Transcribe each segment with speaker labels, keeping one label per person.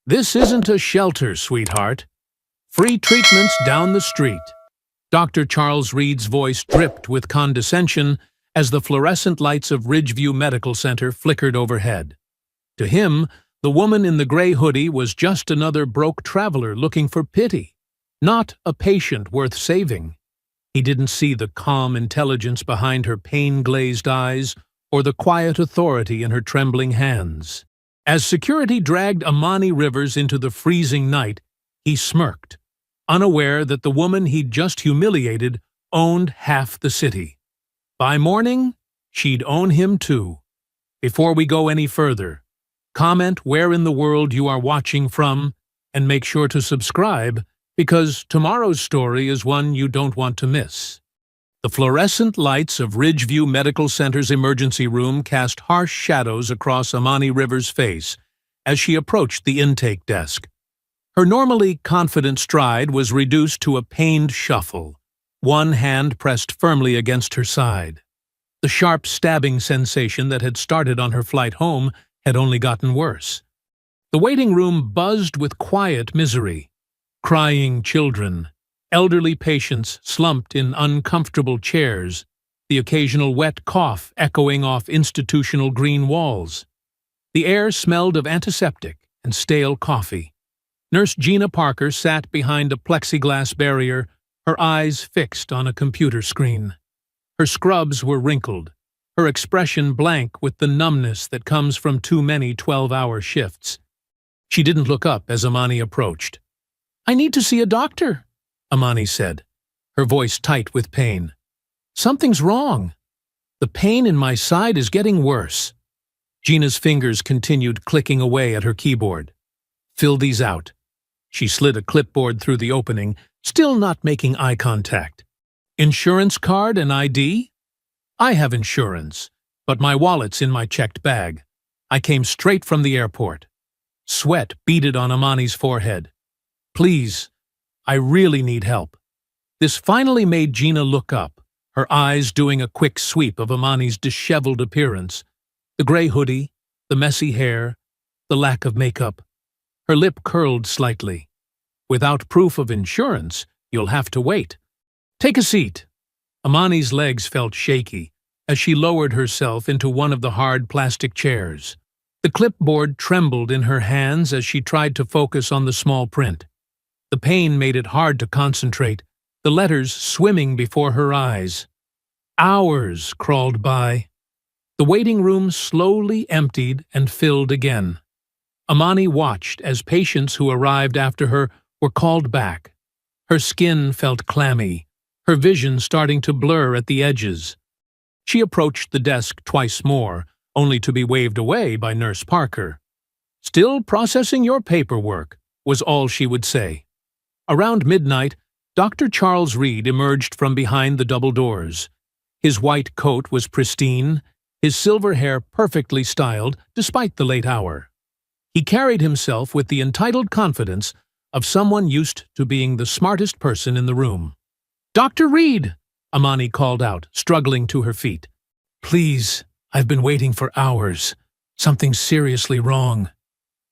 Speaker 1: This isn't a shelter, sweetheart. Free treatments down the street. Dr. Charles Reed's voice dripped with condescension as the fluorescent lights of Ridgeview Medical Center flickered overhead. To him, the woman in the gray hoodie was just another broke traveler looking for pity, not a patient worth saving. He didn't see the calm intelligence behind her pain-glazed eyes or the quiet authority in her trembling hands. As security dragged Amani Rivers into the freezing night, he smirked, unaware that the woman he'd just humiliated owned half the city. By morning, she'd own him too. Before we go any further, comment where in the world you are watching from, and make sure to subscribe, because tomorrow's story is one you don't want to miss. The fluorescent lights of Ridgeview Medical Center's emergency room cast harsh shadows across Amani Rivers' face as she approached the intake desk. Her normally confident stride was reduced to a pained shuffle, one hand pressed firmly against her side. The sharp stabbing sensation that had started on her flight home had only gotten worse. The waiting room buzzed with quiet misery. Crying children, elderly patients slumped in uncomfortable chairs, the occasional wet cough echoing off institutional green walls. The air smelled of antiseptic and stale coffee. Nurse Gina Parker sat behind a plexiglass barrier, her eyes fixed on a computer screen. Her scrubs were wrinkled, her expression blank with the numbness that comes from too many 12-hour shifts. She didn't look up as Amani approached. "I need to see a doctor," Amani said, her voice tight with pain. "Something's wrong. The pain in my side is getting worse." Gina's fingers continued clicking away at her keyboard. "Fill these out." She slid a clipboard through the opening, still not making eye contact. "Insurance card and ID?" "I have insurance, but my wallet's in my checked bag. I came straight from the airport." Sweat beaded on Amani's forehead. "Please, I really need help." This finally made Gina look up, her eyes doing a quick sweep of Amani's disheveled appearance. The gray hoodie, the messy hair, the lack of makeup. Her lip curled slightly. "Without proof of insurance, you'll have to wait. Take a seat." Amani's legs felt shaky as she lowered herself into one of the hard plastic chairs. The clipboard trembled in her hands as she tried to focus on the small print. The pain made it hard to concentrate, the letters swimming before her eyes. Hours crawled by. The waiting room slowly emptied and filled again. Amani watched as patients who arrived after her were called back. Her skin felt clammy, her vision starting to blur at the edges. She approached the desk twice more, only to be waved away by Nurse Parker. "Still processing your paperwork," was all she would say. Around midnight, Dr. Charles Reed emerged from behind the double doors. His white coat was pristine, his silver hair perfectly styled despite the late hour. He carried himself with the entitled confidence of someone used to being the smartest person in the room. "Dr. Reed!" Amani called out, struggling to her feet. "Please, I've been waiting for hours. Something's seriously wrong."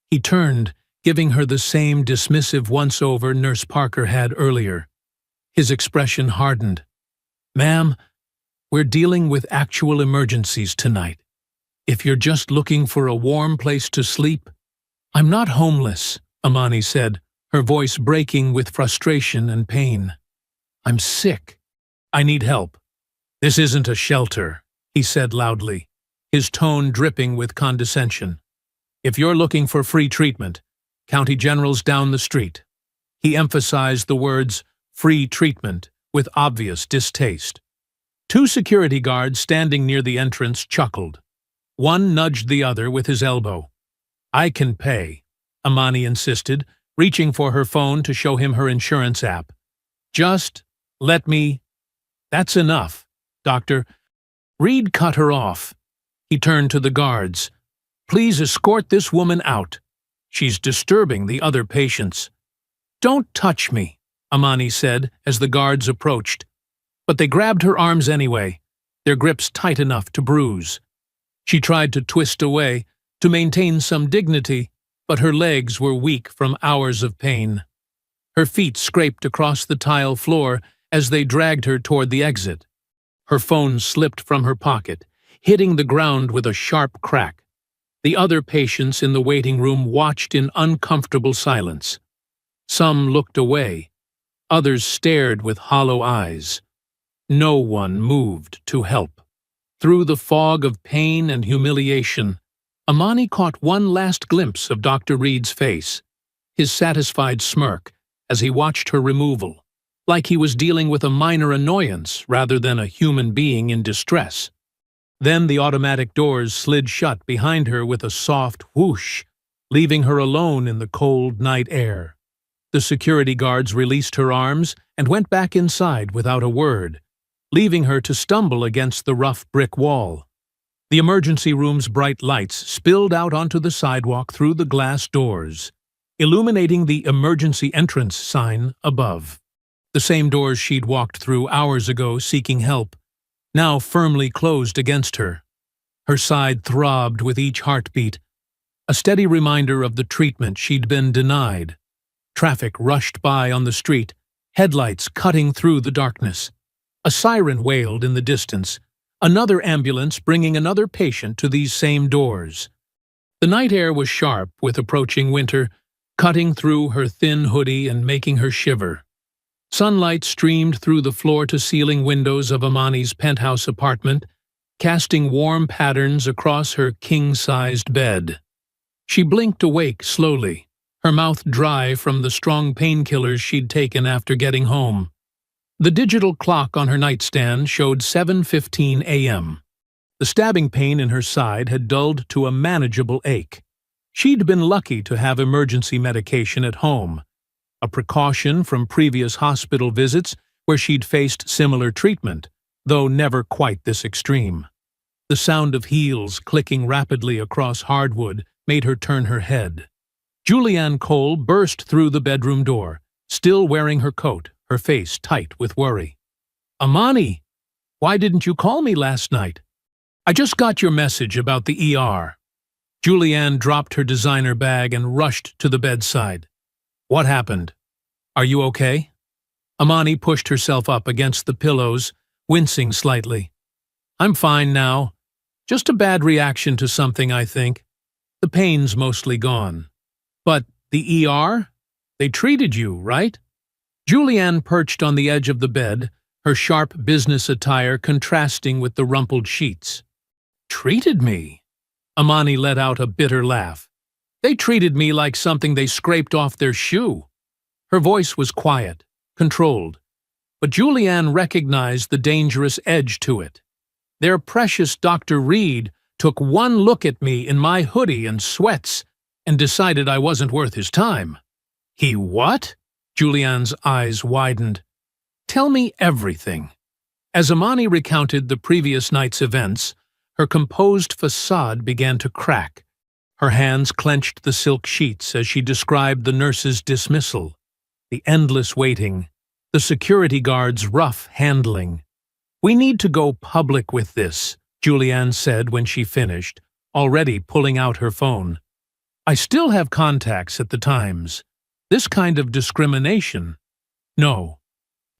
Speaker 1: He turned, giving her the same dismissive once-over Nurse Parker had earlier. His expression hardened. "Ma'am, we're dealing with actual emergencies tonight. If you're just looking for a warm place to sleep—" "I'm not homeless," Amani said, her voice breaking with frustration and pain. "I'm sick. I need help." "This isn't a shelter," he said loudly, his tone dripping with condescension. "If you're looking for free treatment, County General's down the street." He emphasized the words "free treatment" with obvious distaste. Two security guards standing near the entrance chuckled. One nudged the other with his elbow. "I can pay," Amani insisted, reaching for her phone to show him her insurance app. "Just let me—" "That's enough, Doctor." Reed cut her off. He turned to the guards. "Please escort this woman out. She's disturbing the other patients." "Don't touch me," Amani said as the guards approached. But they grabbed her arms anyway, their grips tight enough to bruise. She tried to twist away, to maintain some dignity, but her legs were weak from hours of pain. Her feet scraped across the tile floor as they dragged her toward the exit. Her phone slipped from her pocket, hitting the ground with a sharp crack. The other patients in the waiting room watched in uncomfortable silence. Some looked away. Others stared with hollow eyes. No one moved to help. Through the fog of pain and humiliation, Amani caught one last glimpse of Dr. Reed's face, his satisfied smirk as he watched her removal, like he was dealing with a minor annoyance rather than a human being in distress. Then the automatic doors slid shut behind her with a soft whoosh, leaving her alone in the cold night air. The security guards released her arms and went back inside without a word, leaving her to stumble against the rough brick wall. The emergency room's bright lights spilled out onto the sidewalk through the glass doors, illuminating the emergency entrance sign above. The same doors she'd walked through hours ago seeking help, now firmly closed against her. Her side throbbed with each heartbeat, a steady reminder of the treatment she'd been denied. Traffic rushed by on the street, headlights cutting through the darkness. A siren wailed in the distance, another ambulance bringing another patient to these same doors. The night air was sharp with approaching winter, cutting through her thin hoodie and making her shiver. Sunlight streamed through the floor-to-ceiling windows of Amani's penthouse apartment, casting warm patterns across her king-sized bed. She blinked awake slowly, her mouth dry from the strong painkillers she'd taken after getting home. The digital clock on her nightstand showed 7:15 a.m. The stabbing pain in her side had dulled to a manageable ache. She'd been lucky to have emergency medication at home, a precaution from previous hospital visits where she'd faced similar treatment, though never quite this extreme. The sound of heels clicking rapidly across hardwood made her turn her head. Julianne Cole burst through the bedroom door, still wearing her coat, her face tight with worry. "Amani, why didn't you call me last night?" "I just got your message about the ER." Julianne dropped her designer bag and rushed to the bedside. "What happened? Are you okay?" Amani pushed herself up against the pillows, wincing slightly. "I'm fine now. Just a bad reaction to something, I think. The pain's mostly gone." "But the ER? They treated you, right?" Julianne perched on the edge of the bed, her sharp business attire contrasting with the rumpled sheets. "Treated me?" Amani let out a bitter laugh. "They treated me like something they scraped off their shoe." Her voice was quiet, controlled, but Julianne recognized the dangerous edge to it. Their precious Dr. Reed took one look at me in my hoodie and sweats and decided I wasn't worth his time. "He what?" Julianne's eyes widened. "Tell me everything." As Amani recounted the previous night's events, her composed facade began to crack. Her hands clenched the silk sheets as she described the nurse's dismissal, the endless waiting, the security guard's rough handling. "We need to go public with this," Julianne said when she finished, already pulling out her phone. "I still have contacts at the Times. This kind of discrimination—" "No."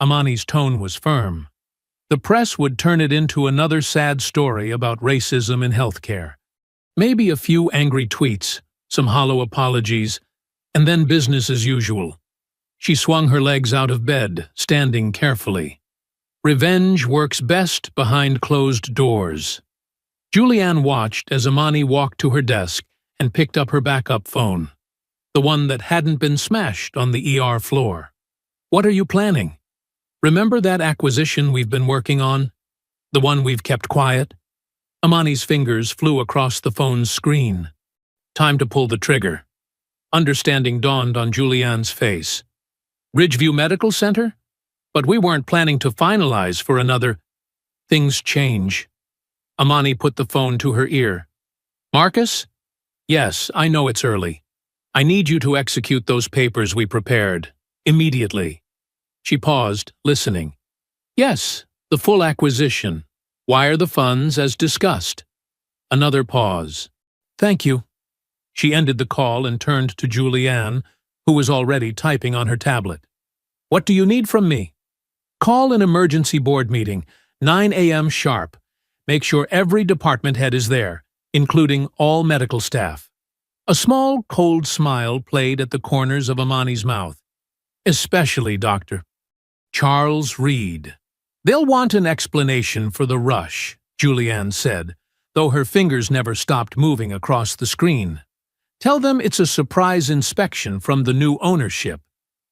Speaker 1: Amani's tone was firm. "The press would turn it into another sad story about racism in healthcare. Maybe a few angry tweets, some hollow apologies, and then business as usual." She swung her legs out of bed, standing carefully. "Revenge works best behind closed doors." Julianne watched as Amani walked to her desk and picked up her backup phone, the one that hadn't been smashed on the ER floor. "What are you planning? Remember that acquisition we've been working on? The one we've kept quiet?" Amani's fingers flew across the phone's screen. Time to pull the trigger. Understanding dawned on Julianne's face. "Ridgeview Medical Center? But we weren't planning to finalize for another—" "Things change." Amani put the phone to her ear. "Marcus? Yes, I know it's early. I need you to execute those papers we prepared. Immediately." She paused, listening. "Yes, the full acquisition. Wire the funds as discussed." Another pause. "Thank you." She ended the call and turned to Julianne, who was already typing on her tablet. "What do you need from me?" "Call an emergency board meeting, 9 a.m. sharp. Make sure every department head is there, including all medical staff." A small, cold smile played at the corners of Amani's mouth. "Especially Dr. Charles Reed." "They'll want an explanation for the rush," Julianne said, though her fingers never stopped moving across the screen. "Tell them it's a surprise inspection from the new ownership.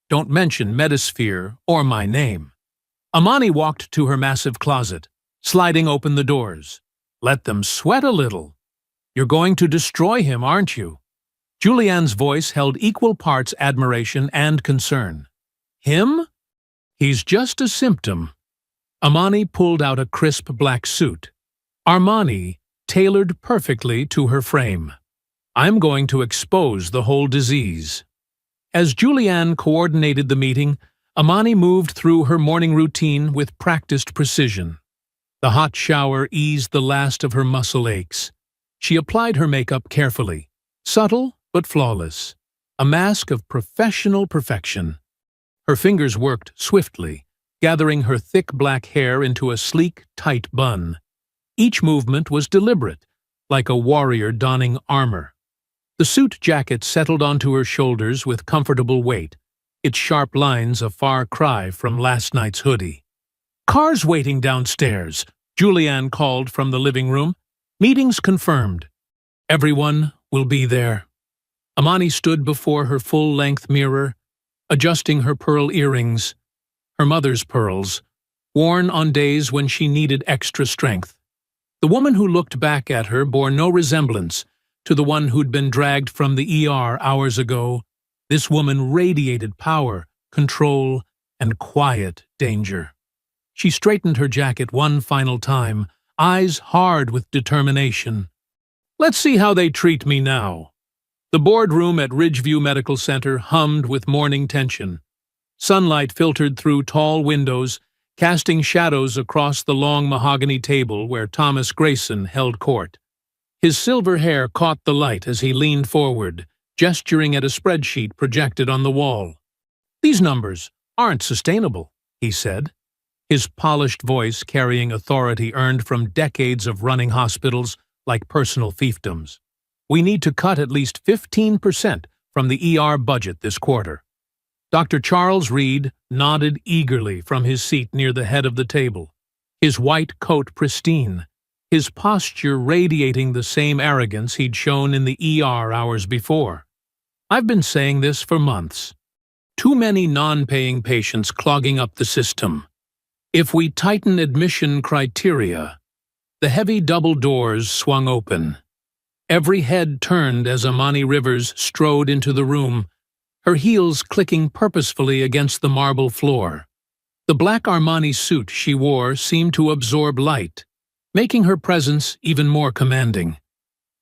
Speaker 1: Don't mention Metasphere or my name." Amani walked to her massive closet, sliding open the doors. "Let them sweat a little. You're going to destroy him, aren't you?" Julianne's voice held equal parts admiration and concern. "Him? He's just a symptom." Amani pulled out a crisp black suit. Armani, tailored perfectly to her frame. "I'm going to expose the whole disease." As Julianne coordinated the meeting, Amani moved through her morning routine with practiced precision. The hot shower eased the last of her muscle aches. She applied her makeup carefully, subtle but flawless, a mask of professional perfection. Her fingers worked swiftly, gathering her thick black hair into a sleek, tight bun. Each movement was deliberate, like a warrior donning armor. The suit jacket settled onto her shoulders with comfortable weight, its sharp lines a far cry from last night's hoodie. "Cars waiting downstairs," Julianne called from the living room. "Meetings confirmed. Everyone will be there." Amani stood before her full-length mirror, adjusting her pearl earrings, her mother's pearls, worn on days when she needed extra strength. The woman who looked back at her bore no resemblance to the one who'd been dragged from the ER hours ago. This woman radiated power, control, and quiet danger. She straightened her jacket one final time, eyes hard with determination. "Let's see how they treat me now." The boardroom at Ridgeview Medical Center hummed with morning tension. Sunlight filtered through tall windows, casting shadows across the long mahogany table where Thomas Grayson held court. His silver hair caught the light as he leaned forward, gesturing at a spreadsheet projected on the wall. "These numbers aren't sustainable," he said, his polished voice carrying authority earned from decades of running hospitals like personal fiefdoms. "We need to cut at least 15% from the ER budget this quarter." Dr. Charles Reed nodded eagerly from his seat near the head of the table, his white coat pristine, his posture radiating the same arrogance he'd shown in the ER hours before. "I've been saying this for months. Too many non-paying patients clogging up the system. If we tighten admission criteria..." The heavy double doors swung open. Every head turned as Amani Rivers strode into the room, her heels clicking purposefully against the marble floor. The black Armani suit she wore seemed to absorb light, making her presence even more commanding.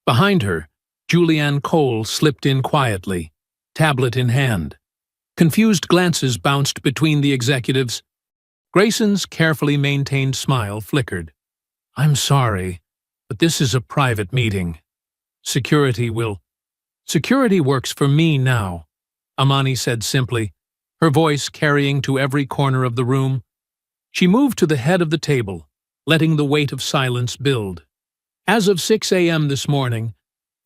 Speaker 1: Behind her, Julianne Cole slipped in quietly, tablet in hand. Confused glances bounced between the executives. Grayson's carefully maintained smile flickered. "I'm sorry, but this is a private meeting. Security works for me now," Amani said simply, her voice carrying to every corner of the room. She moved to the head of the table, letting the weight of silence build. "As of 6 a.m. this morning,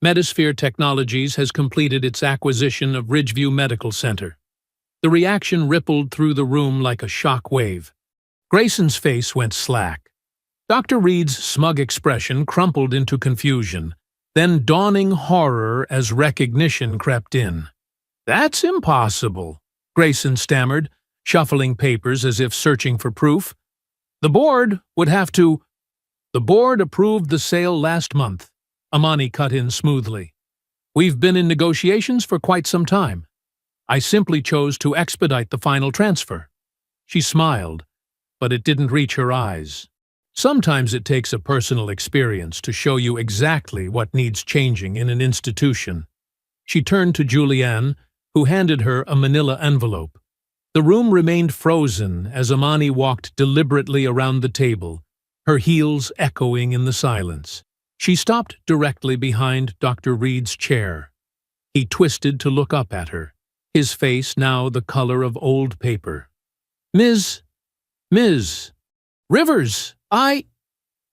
Speaker 1: Metasphere Technologies has completed its acquisition of Ridgeview Medical Center." The reaction rippled through the room like a shock wave. Grayson's face went slack. Dr. Reed's smug expression crumpled into confusion, then dawning horror as recognition crept in. "That's impossible," Grayson stammered, shuffling papers as if searching for proof. "The board would have to—" "The board approved the sale last month," Amani cut in smoothly. "We've been in negotiations for quite some time. I simply chose to expedite the final transfer." She smiled, but it didn't reach her eyes. Sometimes it takes a personal experience to show you exactly what needs changing in an institution. She turned to Julianne, who handed her a manila envelope. The room remained frozen as Amani walked deliberately around the table, her heels echoing in the silence. She stopped directly behind Dr. Reed's chair, He twisted to look up at her, his face now the color of old paper. Ms. Rivers,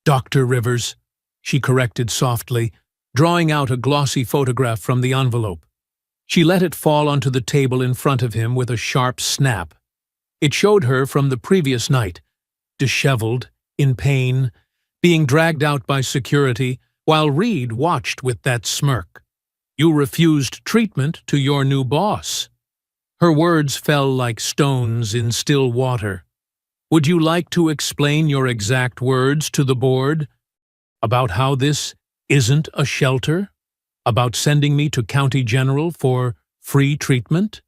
Speaker 1: Dr. Rivers, she corrected softly, drawing out a glossy photograph from the envelope. She let it fall onto the table in front of him with a sharp snap. It showed her from the previous night, disheveled, in pain, being dragged out by security, while Reed watched with that smirk. You refused treatment to your new boss. Her words fell like stones in still water. Would you like to explain your exact words to the board? About how this isn't a shelter? About sending me to County General for free treatment?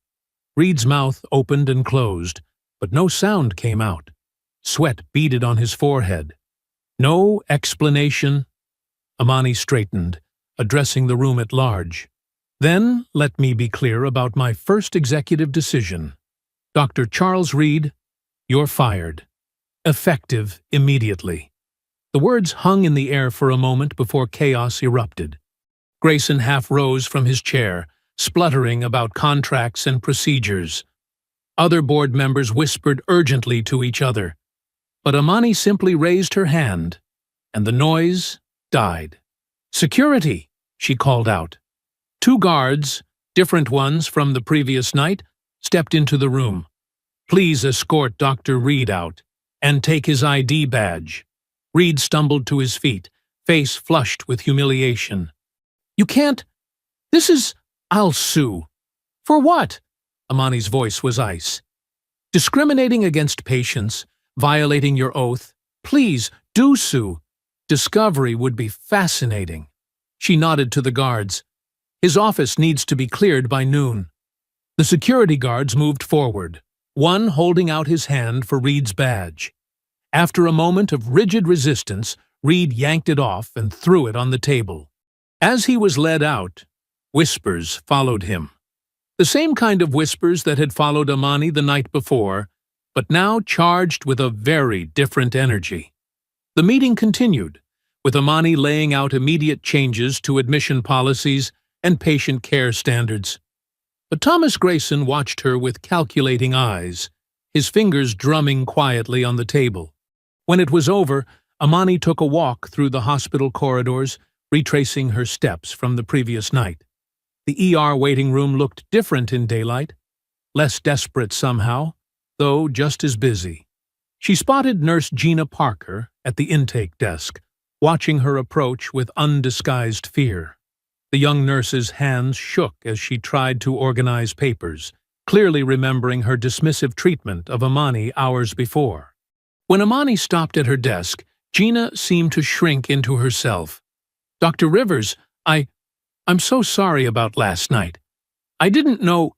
Speaker 1: Reed's mouth opened and closed, but no sound came out. Sweat beaded on his forehead. No explanation? Amani straightened, addressing the room at large. Then let me be clear about my first executive decision. Dr. Charles Reed, you're fired. Effective immediately. The words hung in the air for a moment before chaos erupted. Grayson half rose from his chair, spluttering about contracts and procedures. Other board members whispered urgently to each other. But Amani simply raised her hand, and the noise died. Security, she called out. 2 guards, different ones from the previous night, stepped into the room. Please escort Dr. Reed out, and take his ID badge. Reed stumbled to his feet, face flushed with humiliation. You can't. I'll sue. For what? Amani's voice was ice. Discriminating against patients, violating your oath. Please, do sue. Discovery would be fascinating. She nodded to the guards. His office needs to be cleared by noon. The security guards moved forward, one holding out his hand for Reed's badge. After a moment of rigid resistance, Reed yanked it off and threw it on the table. As he was led out, whispers followed him. The same kind of whispers that had followed Amani the night before, but now charged with a very different energy. The meeting continued, with Amani laying out immediate changes to admission policies and patient care standards. But Thomas Grayson watched her with calculating eyes, his fingers drumming quietly on the table. When it was over, Amani took a walk through the hospital corridors, retracing her steps from the previous night. The ER waiting room looked different in daylight, less desperate somehow, though just as busy. She spotted Nurse Gina Parker at the intake desk, watching her approach with undisguised fear. The young nurse's hands shook as she tried to organize papers, clearly remembering her dismissive treatment of Amani hours before. When Amani stopped at her desk, Gina seemed to shrink into herself. Dr. Rivers, I'm so sorry about last night. I didn't know.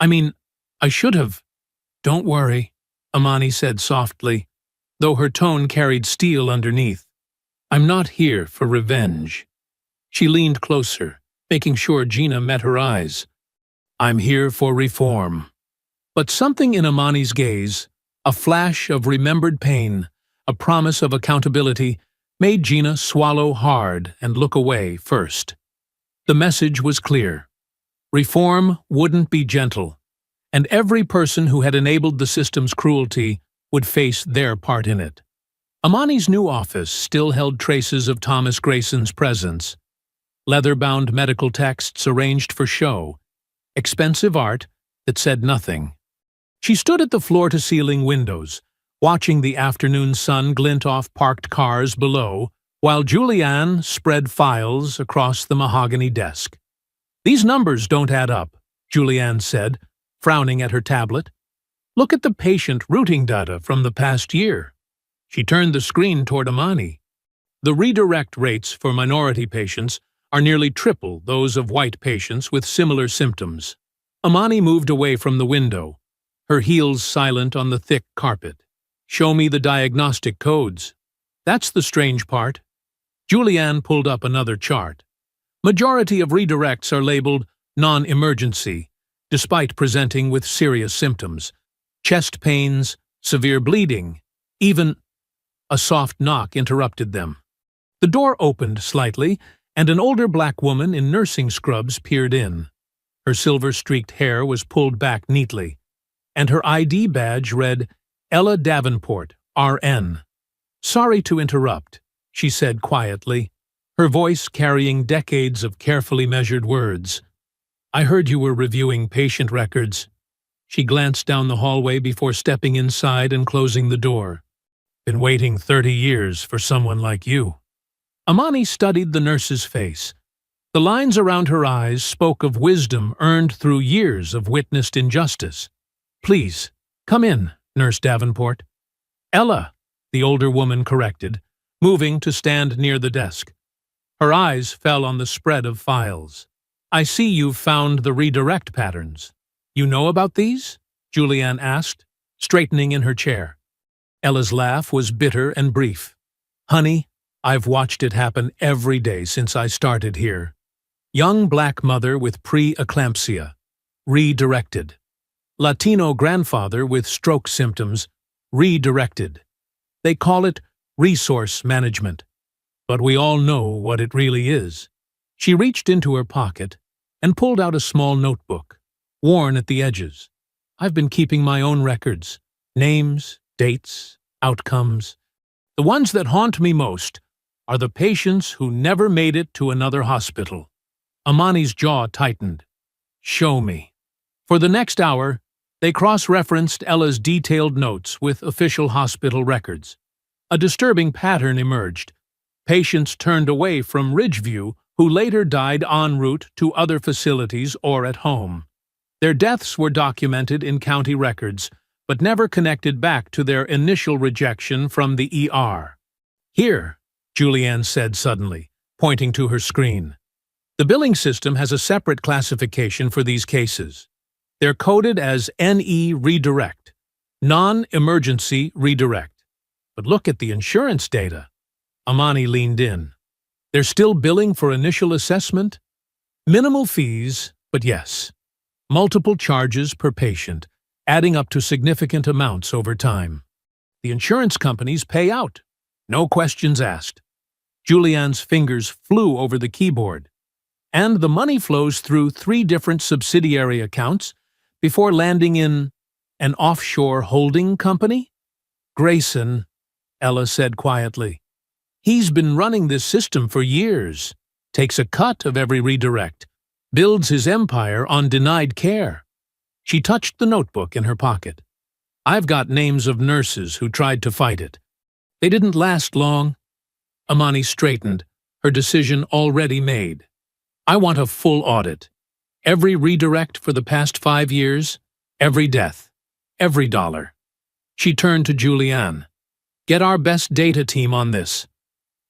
Speaker 1: I should have. Don't worry, Amani said softly, though her tone carried steel underneath. I'm not here for revenge. She leaned closer, making sure Gina met her eyes. I'm here for reform. But something in Amani's gaze, a flash of remembered pain, a promise of accountability, made Gina swallow hard and look away first. The message was clear. Reform wouldn't be gentle, and every person who had enabled the system's cruelty would face their part in it. Amani's new office still held traces of Thomas Grayson's presence. Leather-bound medical texts arranged for show, expensive art that said nothing. She stood at the floor-to-ceiling windows, watching the afternoon sun glint off parked cars below, while Julianne spread files across the mahogany desk. These numbers don't add up, Julianne said, frowning at her tablet. Look at the patient routing data from the past year. She turned the screen toward Amani. The redirect rates for minority patients are nearly triple those of white patients with similar symptoms. Amani moved away from the window, her heels silent on the thick carpet. Show me the diagnostic codes. That's the strange part. Julianne pulled up another chart. Majority of redirects are labeled non-emergency, despite presenting with serious symptoms. Chest pains, severe bleeding, even... A soft knock interrupted them. The door opened slightly, and an older black woman in nursing scrubs peered in. Her silver-streaked hair was pulled back neatly, and her ID badge read Ella Davenport, RN. "Sorry to interrupt," she said quietly, her voice carrying decades of carefully measured words. "I heard you were reviewing patient records." She glanced down the hallway before stepping inside and closing the door. "Been waiting 30 years for someone like you." Amani studied the nurse's face. The lines around her eyes spoke of wisdom earned through years of witnessed injustice. "Please, come in, Nurse Davenport." "Ella," the older woman corrected, moving to stand near the desk. Her eyes fell on the spread of files. "I see you've found the redirect patterns. You know about these?" Julianne asked, straightening in her chair. Ella's laugh was bitter and brief. "Honey, I've watched it happen every day since I started here. Young black mother with pre-eclampsia, redirected. Latino grandfather with stroke symptoms, redirected. They call it resource management, but we all know what it really is." She reached into her pocket and pulled out a small notebook, worn at the edges. "I've been keeping my own records, names, dates, outcomes. The ones that haunt me most are the patients who never made it to another hospital." Amani's jaw tightened. "Show me." For the next hour, they cross-referenced Ella's detailed notes with official hospital records. A disturbing pattern emerged. Patients turned away from Ridgeview who later died en route to other facilities or at home. Their deaths were documented in county records, but never connected back to their initial rejection from the ER. "Here," Julianne said suddenly, pointing to her screen. "The billing system has a separate classification for these cases. They're coded as NE redirect, non-emergency redirect. But look at the insurance data." Amani leaned in. "They're still billing for initial assessment? Minimal fees, but yes. Multiple charges per patient, adding up to significant amounts over time. The insurance companies pay out. No questions asked." Julianne's fingers flew over the keyboard. "And the money flows through 3 different subsidiary accounts before landing in an offshore holding company?" "Grayson," Ella said quietly. "He's been running this system for years, takes a cut of every redirect, builds his empire on denied care." She touched the notebook in her pocket. "I've got names of nurses who tried to fight it. They didn't last long." Amani straightened, her decision already made. "I want a full audit. Every redirect for the past 5 years, every death, every dollar." She turned to Julianne. "Get our best data team on this.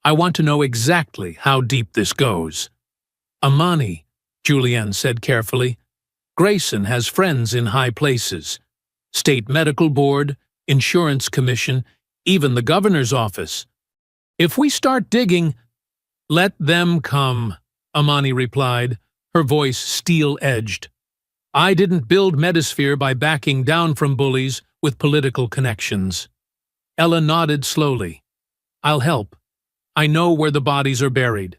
Speaker 1: I want to know exactly how deep this goes." "Amani," Julianne said carefully, "Grayson has friends in high places. State Medical Board, Insurance Commission, even the governor's office. If we start digging—" "Let them come," Amani replied, her voice steel-edged. "I didn't build Medisphere by backing down from bullies with political connections." Ella nodded slowly. "I'll help. I know where the bodies are buried,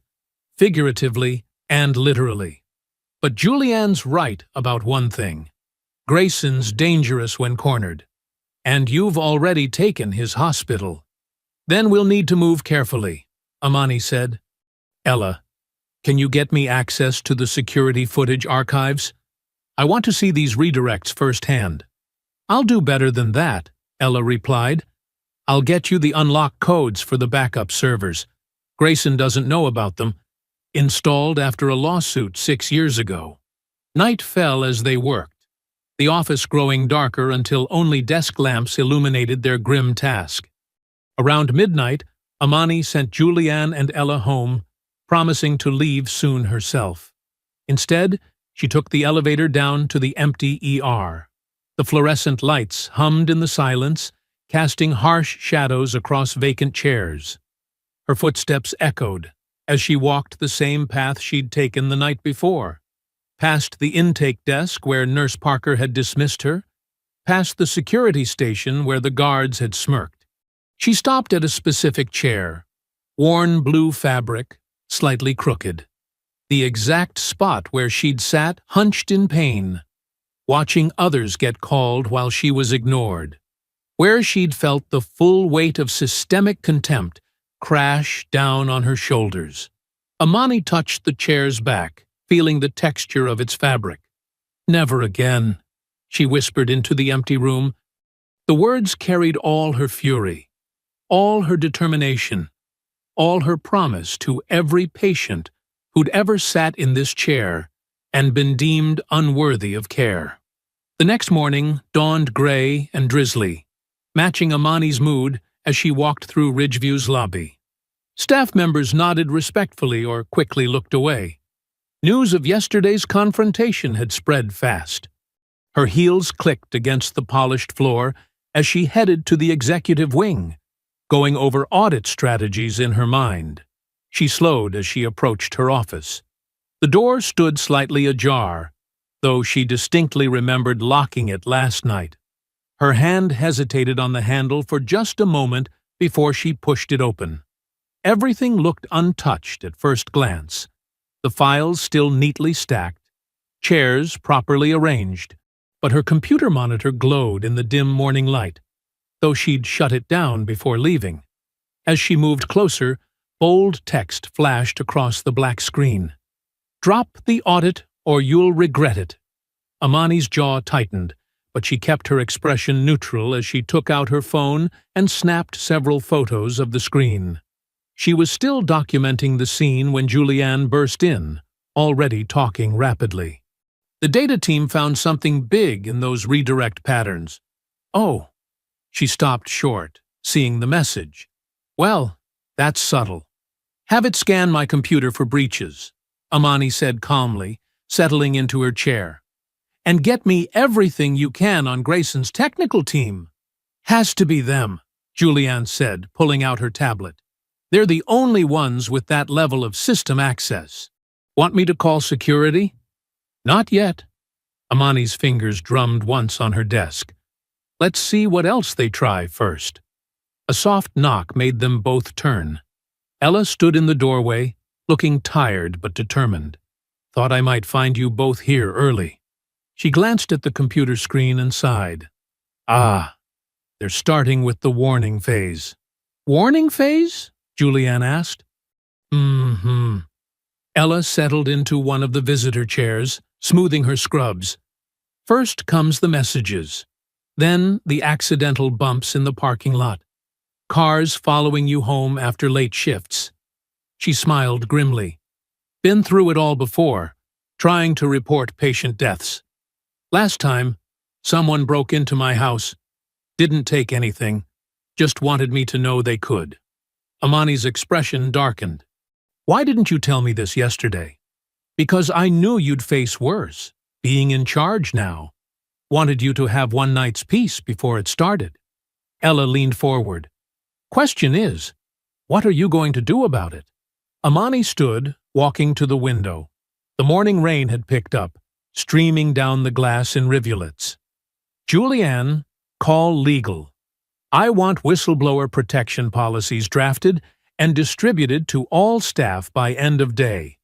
Speaker 1: figuratively and literally. But Julianne's right about one thing. Grayson's dangerous when cornered. And you've already taken his hospital. Then we'll need to move carefully," Amani said. "Ella, can you get me access to the security footage archives? I want to see these redirects firsthand." "I'll do better than that," Ella replied. "I'll get you the unlock codes for the backup servers. Grayson doesn't know about them. Installed after a lawsuit 6 years ago." Night fell as they worked, the office growing darker until only desk lamps illuminated their grim task. Around midnight, Amani sent Julianne and Ella home, promising to leave soon herself. Instead, she took the elevator down to the empty ER. The fluorescent lights hummed in the silence, casting harsh shadows across vacant chairs. Her footsteps echoed as she walked the same path she'd taken the night before, past the intake desk where Nurse Parker had dismissed her, past the security station where the guards had smirked. She stopped at a specific chair, worn blue fabric, slightly crooked. the exact spot where she'd sat hunched in pain, watching others get called while she was ignored, where she'd felt the full weight of systemic contempt crash down on her shoulders. Amani touched the chair's back, feeling the texture of its fabric. "Never again," she whispered into the empty room. The words carried all her fury, all her determination, all her promise to every patient who'd ever sat in this chair and been deemed unworthy of care. The next morning dawned gray and drizzly, matching Amani's mood as she walked through Ridgeview's lobby. Staff members nodded respectfully or quickly looked away. News of yesterday's confrontation had spread fast. Her heels clicked against the polished floor as she headed to the executive wing, going over audit strategies in her mind. She slowed as she approached her office. The door stood slightly ajar, though she distinctly remembered locking it last night. Her hand hesitated on the handle for just a moment before she pushed it open. Everything looked untouched at first glance. The files still neatly stacked, chairs properly arranged, but her computer monitor glowed in the dim morning light, though she'd shut it down before leaving. As she moved closer, bold text flashed across the black screen. "Drop the audit or you'll regret it." Amani's jaw tightened, but she kept her expression neutral as she took out her phone and snapped several photos of the screen. She was still documenting the scene when Julianne burst in, already talking rapidly. The data team found something big in those redirect patterns. "Oh." She stopped short, seeing the message. "Well, that's subtle. Have it scan my computer for breaches," Amani said calmly, settling into her chair. "And get me everything you can on Grayson's technical team." "Has to be them," Julianne said, pulling out her tablet. "They're the only ones with that level of system access. Want me to call security?" "Not yet." Amani's fingers drummed once on her desk. "Let's see what else they try first." A soft knock made them both turn. Ella stood in the doorway, looking tired but determined. "Thought I might find you both here early." She glanced at the computer screen and sighed. "Ah, they're starting with the warning phase." "Warning phase?" Julianne asked. "Mm-hmm." Ella settled into one of the visitor chairs, smoothing her scrubs. "First comes the messages. Then the accidental bumps in the parking lot. Cars following you home after late shifts." She smiled grimly. "Been through it all before, trying to report patient deaths. Last time, someone broke into my house. Didn't take anything, just wanted me to know they could." Amani's expression darkened. "Why didn't you tell me this yesterday?" "Because I knew you'd face worse, being in charge now. Wanted you to have one night's peace before it started." Ella leaned forward. "Question is, what are you going to do about it?" Amani stood, walking to the window. The morning rain had picked up, streaming down the glass in rivulets. "Julianne, call legal. I want whistleblower protection policies drafted and distributed to all staff by end of day.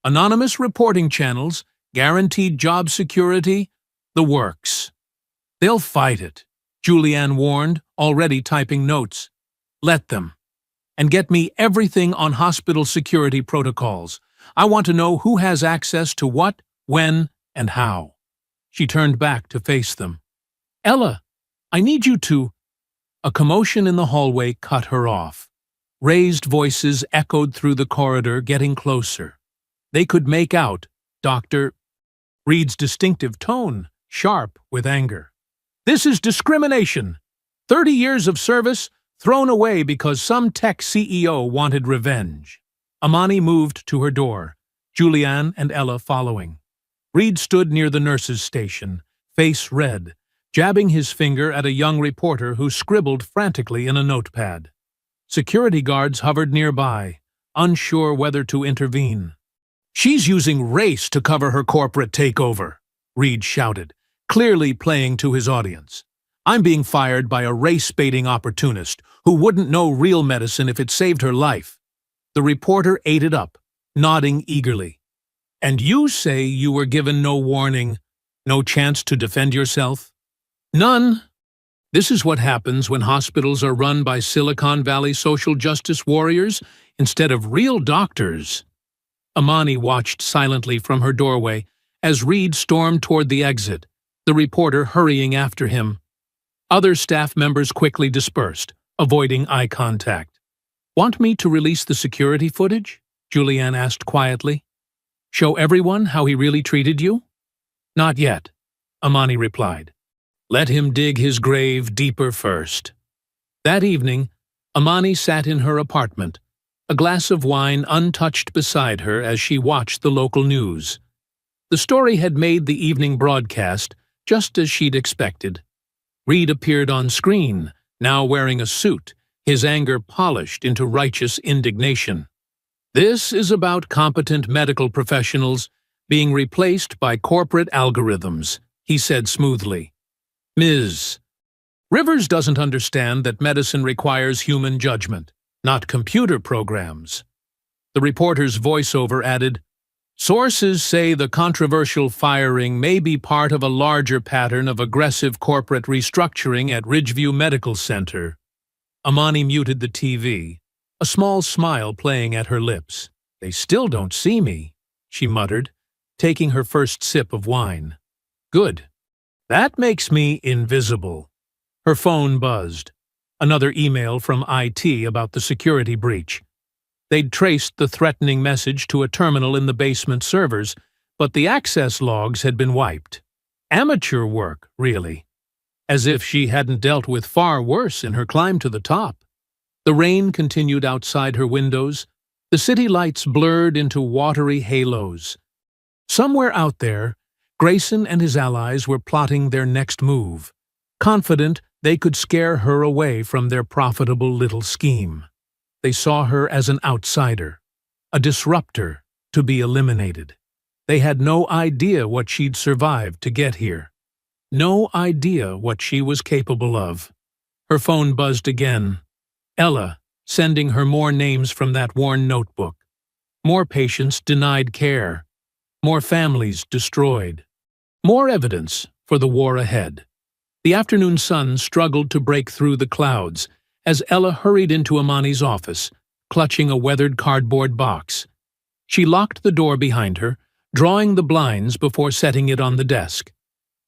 Speaker 1: Anonymous reporting channels, guaranteed job security, the works." "They'll fight it," Julianne warned, already typing notes. "Let them. And get me everything on hospital security protocols. I want to know who has access to what, when, and how." She turned back to face them. "Ella, I need you to—" A commotion in the hallway cut her off. Raised voices echoed through the corridor, getting closer. They could make out Dr. Reed's distinctive tone, sharp with anger. "This is discrimination. 30 years of service thrown away because some tech CEO wanted revenge." Amani moved to her door, Julianne and Ella following. Reed stood near the nurse's station, face red, jabbing his finger at a young reporter who scribbled frantically in a notepad. Security guards hovered nearby, unsure whether to intervene. "She's using race to cover her corporate takeover," Reed shouted, clearly playing to his audience. "I'm being fired by a race-baiting opportunist who wouldn't know real medicine if it saved her life." The reporter ate it up, nodding eagerly. And you say you were given no warning, no chance to defend yourself? None. This is what happens when hospitals are run by Silicon Valley social justice warriors instead of real doctors. Amani watched silently from her doorway as Reed stormed toward the exit, the reporter hurrying after him. Other staff members quickly dispersed, avoiding eye contact. "Want me to release the security footage?" Julianne asked quietly. "Show everyone how he really treated you?" "Not yet," Amani replied. "Let him dig his grave deeper first." That evening, Amani sat in her apartment, a glass of wine untouched beside her as she watched the local news. The story had made the evening broadcast just as she'd expected. Reed appeared on screen, now wearing a suit, his anger polished into righteous indignation. "This is about competent medical professionals being replaced by corporate algorithms," he said smoothly. "Ms. Rivers doesn't understand that medicine requires human judgment, not computer programs." The reporter's voiceover added, "Sources say the controversial firing may be part of a larger pattern of aggressive corporate restructuring at Ridgeview Medical Center." Amani muted the TV, a small smile playing at her lips. "They still don't see me," she muttered, taking her first sip of wine. "Good. That makes me invisible." Her phone buzzed. Another email from IT about the security breach. They'd traced the threatening message to a terminal in the basement servers, but the access logs had been wiped. Amateur work, really. As if she hadn't dealt with far worse in her climb to the top. The rain continued outside her windows. The city lights blurred into watery halos. Somewhere out there, Grayson and his allies were plotting their next move, confident they could scare her away from their profitable little scheme. They saw her as an outsider, a disruptor to be eliminated. They had no idea what she'd survived to get here. No idea what she was capable of. Her phone buzzed again. Ella, sending her more names from that worn notebook. More patients denied care. More families destroyed. More evidence for the war ahead. The afternoon sun struggled to break through the clouds as Ella hurried into Amani's office, clutching a weathered cardboard box. She locked the door behind her, drawing the blinds before setting it on the desk.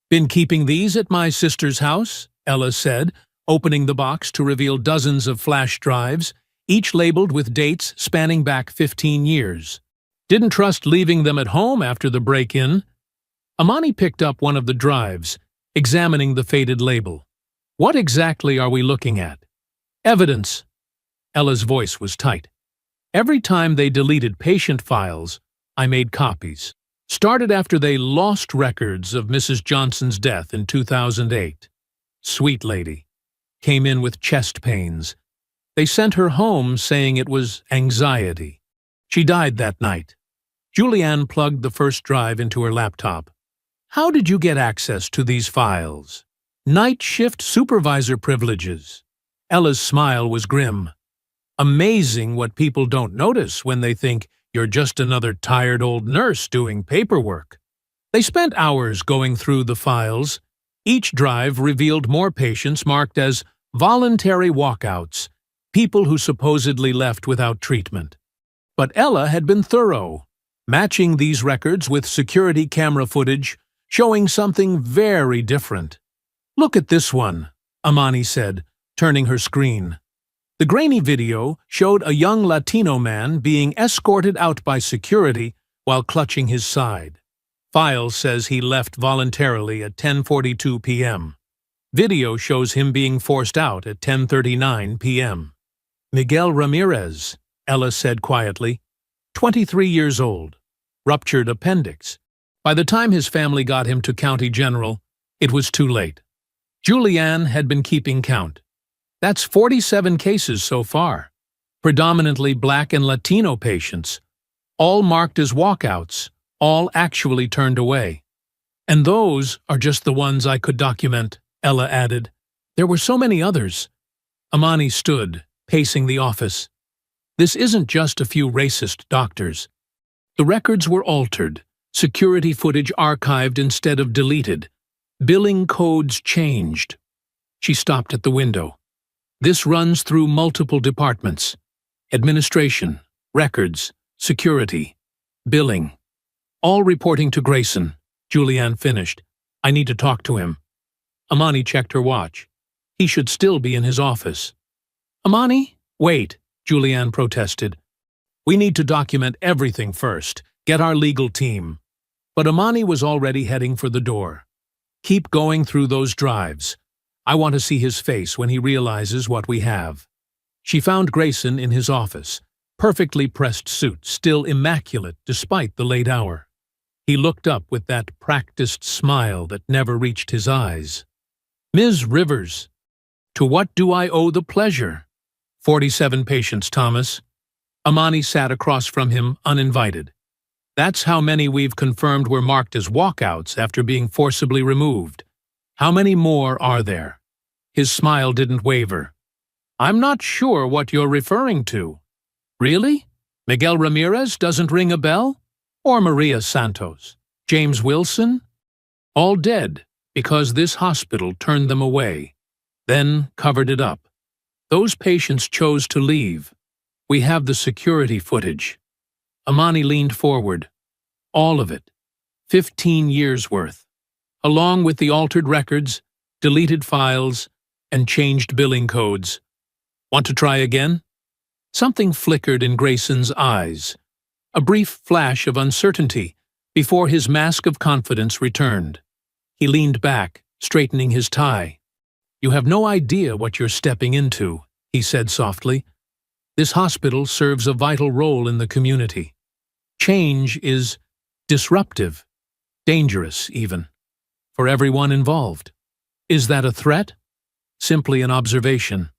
Speaker 1: "Been keeping these at my sister's house?" Ella said, opening the box to reveal dozens of flash drives, each labeled with dates spanning back 15 years. "Didn't trust leaving them at home after the break-in." Amani picked up one of the drives, examining the faded label. "What exactly are we looking at?" "Evidence." Ella's voice was tight. "Every time they deleted patient files, I made copies. Started after they lost records of Mrs. Johnson's death in 2008. Sweet lady. Came in with chest pains. They sent her home saying it was anxiety. She died that night." Julianne plugged the first drive into her laptop. "How did you get access to these files?" "Night shift supervisor privileges." Ella's smile was grim. "Amazing what people don't notice when they think you're just another tired old nurse doing paperwork." They spent hours going through the files. Each drive revealed more patients marked as voluntary walkouts, people who supposedly left without treatment. But Ella had been thorough, matching these records with security camera footage showing something very different. "Look at this one," Amani said, turning her screen. The grainy video showed a young Latino man being escorted out by security while clutching his side. File says he left voluntarily at 10:42 p.m. Video shows him being forced out at 10:39 p.m. "Miguel Ramirez," Ella said quietly, 23 years old, ruptured appendix. By the time his family got him to County General, it was too late. Julianne had been keeping count. That's 47 cases so far, predominantly Black and Latino patients, all marked as walkouts, all actually turned away. "And those are just the ones I could document," Ella added. "There were so many others." Amani stood, pacing the office. "This isn't just a few racist doctors. The records were altered, Security footage archived instead of deleted. Billing codes changed. She stopped at the window. This runs through multiple departments. Administration, records, security, billing. All reporting to Grayson. Julianne finished. I need to talk to him. Amani checked her watch. He should still be in his office. Amani? Wait, Julianne protested. We need to document everything first. Get our legal team. But Amani was already heading for the door. Keep going through those drives. I want to see his face when he realizes what we have. She found Grayson in his office, perfectly pressed suit, still immaculate despite the late hour. He looked up with that practiced smile that never reached his eyes. Ms. Rivers, to what do I owe the pleasure? 47 patients, Thomas. Amani sat across from him, uninvited. That's how many we've confirmed were marked as walkouts after being forcibly removed. How many more are there? His smile didn't waver. I'm not sure what you're referring to. Really? Miguel Ramirez doesn't ring a bell? Or Maria Santos? James Wilson? All dead because this hospital turned them away, then covered it up. Those patients chose to leave. We have the security footage. Amani leaned forward. All of it. 15 years' worth. Along with the altered records, deleted files, and changed billing codes. Want to try again? Something flickered in Grayson's eyes. A brief flash of uncertainty before his mask of confidence returned. He leaned back, straightening his tie. You have no idea what you're stepping into, he said softly. This hospital serves a vital role in the community. Change is disruptive, dangerous even, for everyone involved. Is that a threat? Simply an observation.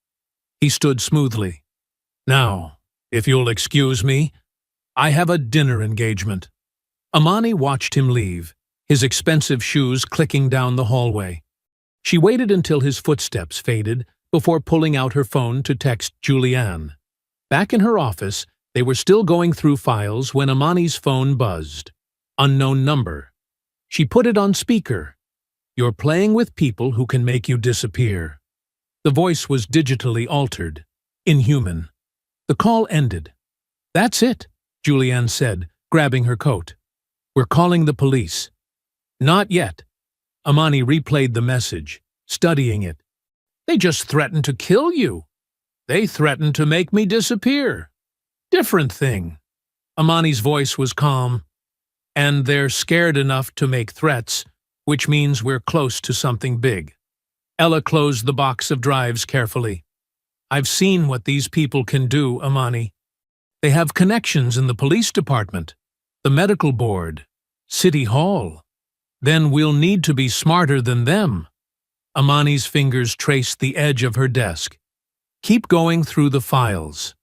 Speaker 1: He stood smoothly. Now, if you'll excuse me, I have a dinner engagement. Amani watched him leave, his expensive shoes clicking down the hallway. She waited until his footsteps faded before pulling out her phone to text Julianne. Back in her office, they were still going through files when Amani's phone buzzed. Unknown number. She put it on speaker. You're playing with people who can make you disappear. The voice was digitally altered, inhuman. The call ended. That's it, Julianne said, grabbing her coat. We're calling the police. Not yet. Amani replayed the message, studying it. They just threatened to kill you. They threatened to make me disappear. Different thing. Amani's voice was calm. And they're scared enough to make threats, which means we're close to something big. Ella closed the box of drives carefully. I've seen what these people can do, Amani. They have connections in the police department, the medical board, City Hall. Then we'll need to be smarter than them. Amani's fingers traced the edge of her desk. Keep going through the files.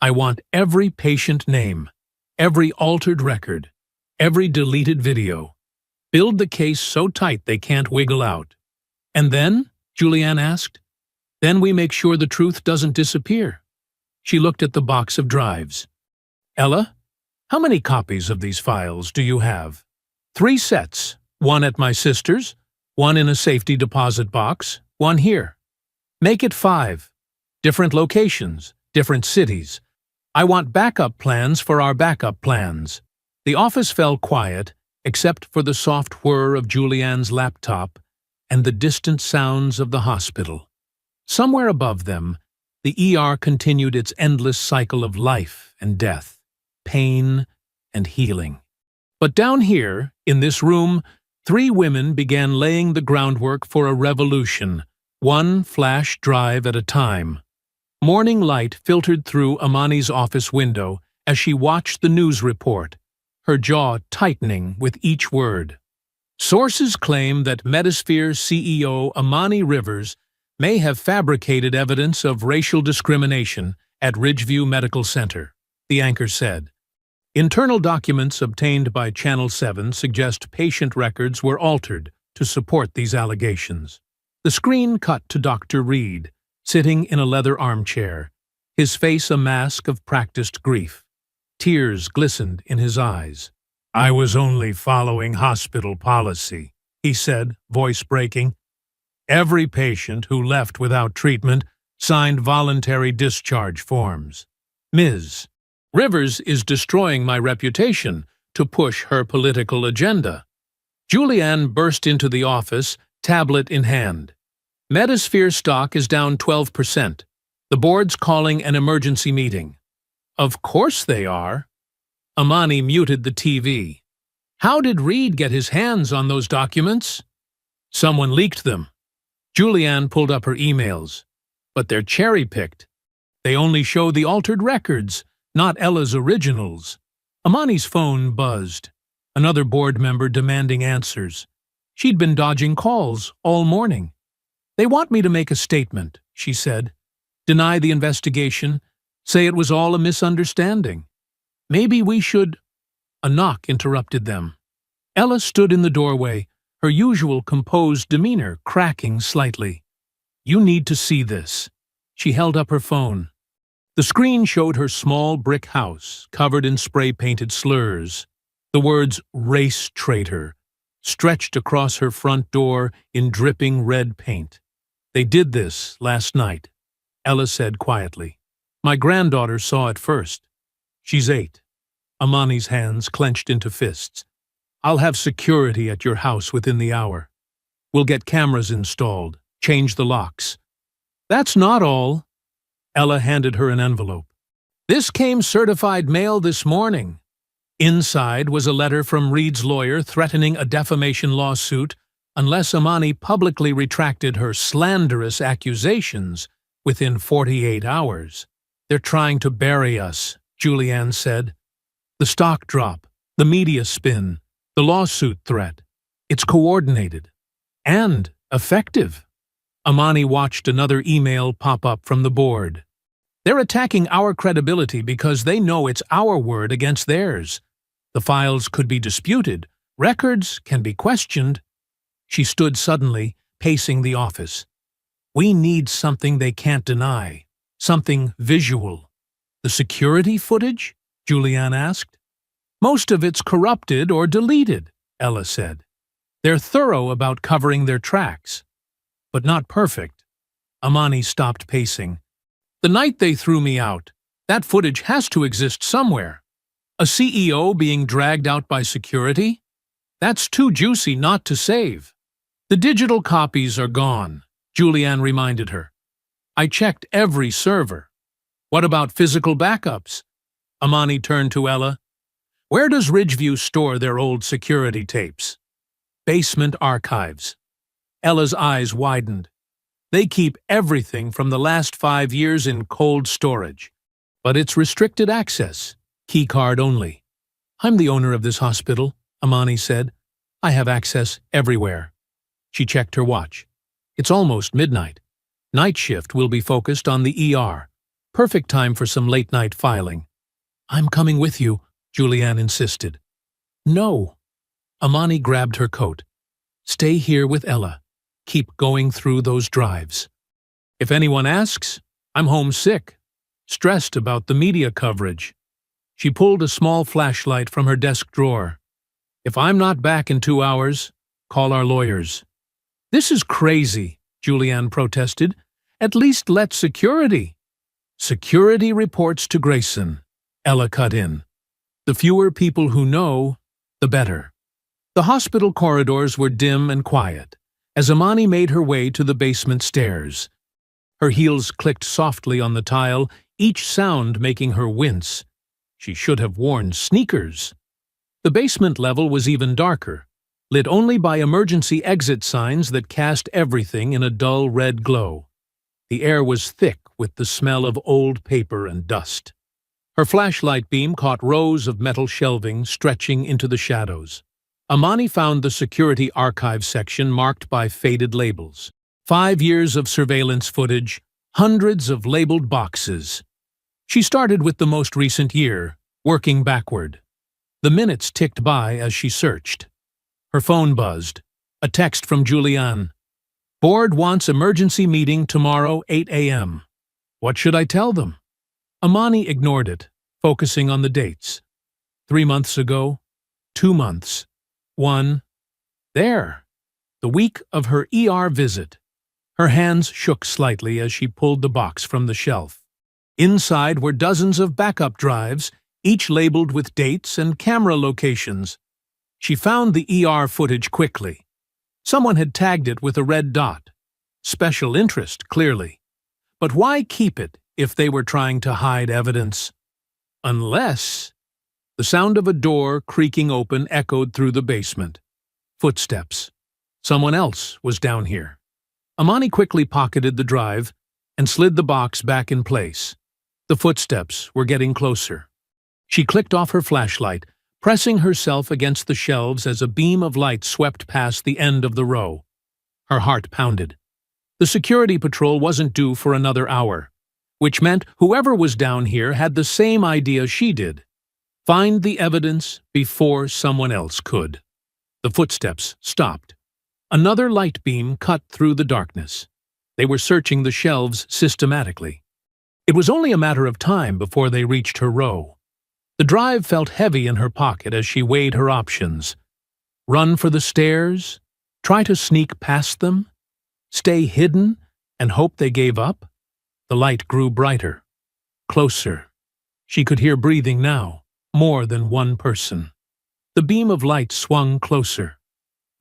Speaker 1: I want every patient name, every altered record, every deleted video. Build the case so tight they can't wiggle out. And then, Julianne asked, then we make sure the truth doesn't disappear. She looked at the box of drives. Ella, how many copies of these files do you have? 3 sets, one at my sister's, one in a safety deposit box, one here. Make it 5. Different locations, different cities. I want backup plans for our backup plans. The office fell quiet, except for the soft whir of Julianne's laptop and the distant sounds of the hospital. Somewhere above them, the ER continued its endless cycle of life and death, pain and healing. But down here, in this room, 3 women began laying the groundwork for a revolution, one flash drive at a time. Morning light filtered through Amani's office window as she watched the news report, her jaw tightening with each word. Sources claim that Medi-Sphere CEO Amani Rivers may have fabricated evidence of racial discrimination at Ridgeview Medical Center, the anchor said. Internal documents obtained by Channel 7 suggest patient records were altered to support these allegations. The screen cut to Dr. Reed, sitting in a leather armchair, his face a mask of practiced grief. Tears glistened in his eyes. I was only following hospital policy, he said, voice breaking. Every patient who left without treatment signed voluntary discharge forms. Ms. Rivers is destroying my reputation to push her political agenda. Julianne burst into the office, tablet in hand. Metasphere stock is down 12%. The board's calling an emergency meeting. Of course they are. Amani muted the TV. How did Reed get his hands on those documents? Someone leaked them. Julianne pulled up her emails. But they're cherry-picked. They only show the altered records, not Ella's originals. Amani's phone buzzed. Another board member demanding answers. She'd been dodging calls all morning. They want me to make a statement, she said. Deny the investigation. Say it was all a misunderstanding. Maybe we should… A knock interrupted them. Ella stood in the doorway, her usual composed demeanor cracking slightly. You need to see this. She held up her phone. The screen showed her small brick house, covered in spray-painted slurs. The words "race traitor" stretched across her front door in dripping red paint. They did this last night, Ella said quietly. My granddaughter saw it first. She's 8. Amani's hands clenched into fists. I'll have security at your house within the hour. We'll get cameras installed, change the locks. That's not all. Ella handed her an envelope. This came certified mail this morning. Inside was a letter from Reed's lawyer threatening a defamation lawsuit unless Amani publicly retracted her slanderous accusations within 48 hours. They're trying to bury us, Julianne said. The stock drop, the media spin, the lawsuit threat. It's coordinated. And effective. Amani watched another email pop up from the board. They're attacking our credibility because they know it's our word against theirs. The files could be disputed. Records can be questioned. She stood suddenly, pacing the office. We need something they can't deny. Something visual. The security footage? Julianne asked. Most of it's corrupted or deleted, Ella said. They're thorough about covering their tracks. But not perfect. Amani stopped pacing. The night they threw me out, that footage has to exist somewhere. A CEO being dragged out by security? That's too juicy not to save. The digital copies are gone, Julianne reminded her. I checked every server. What about physical backups? Amani turned to Ella. Where does Ridgeview store their old security tapes? Basement archives. Ella's eyes widened. They keep everything from the last 5 years in cold storage. But it's restricted access, keycard only. I'm the owner of this hospital, Amani said. I have access everywhere. She checked her watch. It's almost midnight. Night shift will be focused on the ER. Perfect time for some late-night filing. I'm coming with you, Julianne insisted. No. Amani grabbed her coat. Stay here with Ella. Keep going through those drives. If anyone asks, I'm homesick, stressed about the media coverage. She pulled a small flashlight from her desk drawer. If I'm not back in 2 hours, call our lawyers. This is crazy, Julianne protested. At least let security. Security reports to Grayson, Ella cut in. The fewer people who know, the better. The hospital corridors were dim and quiet as Amani made her way to the basement stairs. Her heels clicked softly on the tile, each sound making her wince. She should have worn sneakers. The basement level was even darker, lit only by emergency exit signs that cast everything in a dull red glow. The air was thick with the smell of old paper and dust. Her flashlight beam caught rows of metal shelving stretching into the shadows. Amani found the security archive section marked by faded labels. 5 years of surveillance footage, hundreds of labeled boxes. She started with the most recent year, working backward. The minutes ticked by as she searched. Her phone buzzed. A text from Julianne. Board wants emergency meeting tomorrow, 8 a.m. What should I tell them? Amani ignored it, focusing on the dates. 3 months ago, 2 months. 1. There. The week of her ER visit. Her hands shook slightly as she pulled the box from the shelf. Inside were dozens of backup drives, each labeled with dates and camera locations. She found the ER footage quickly. Someone had tagged it with a red dot. Special interest, clearly. But why keep it if they were trying to hide evidence? Unless... The sound of a door creaking open echoed through the basement. Footsteps. Someone else was down here. Amani quickly pocketed the drive and slid the box back in place. The footsteps were getting closer. She clicked off her flashlight, pressing herself against the shelves as a beam of light swept past the end of the row. Her heart pounded. The security patrol wasn't due for another hour, which meant whoever was down here had the same idea she did. Find the evidence before someone else could. The footsteps stopped. Another light beam cut through the darkness. They were searching the shelves systematically. It was only a matter of time before they reached her row. The drive felt heavy in her pocket as she weighed her options. Run for the stairs? Try to sneak past them? Stay hidden and hope they gave up? The light grew brighter. Closer. She could hear breathing now. More than one person. The beam of light swung closer.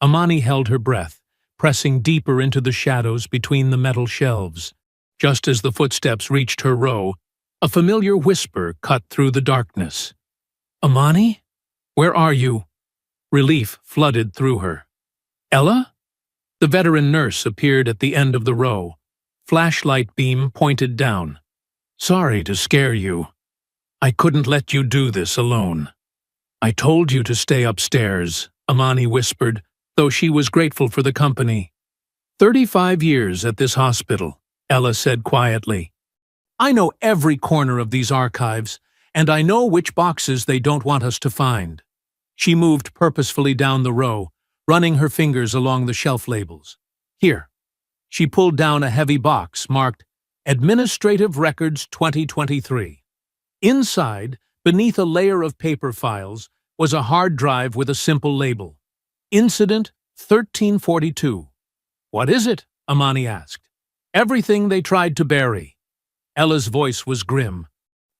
Speaker 1: Amani held her breath, pressing deeper into the shadows between the metal shelves. Just as the footsteps reached her row, a familiar whisper cut through the darkness. "Amani? Where are you?" Relief flooded through her. "Ella?" The veteran nurse appeared at the end of the row. Flashlight beam pointed down. "Sorry to scare you. I couldn't let you do this alone." "I told you to stay upstairs," Amani whispered, though she was grateful for the company. 35 years at this hospital, Ella said quietly. "I know every corner of these archives, and I know which boxes they don't want us to find." She moved purposefully down the row, running her fingers along the shelf labels. "Here." She pulled down a heavy box marked Administrative Records 2023. Inside, beneath a layer of paper files, was a hard drive with a simple label. Incident 1342. "What is it?" Amani asked. "Everything they tried to bury." Ella's voice was grim.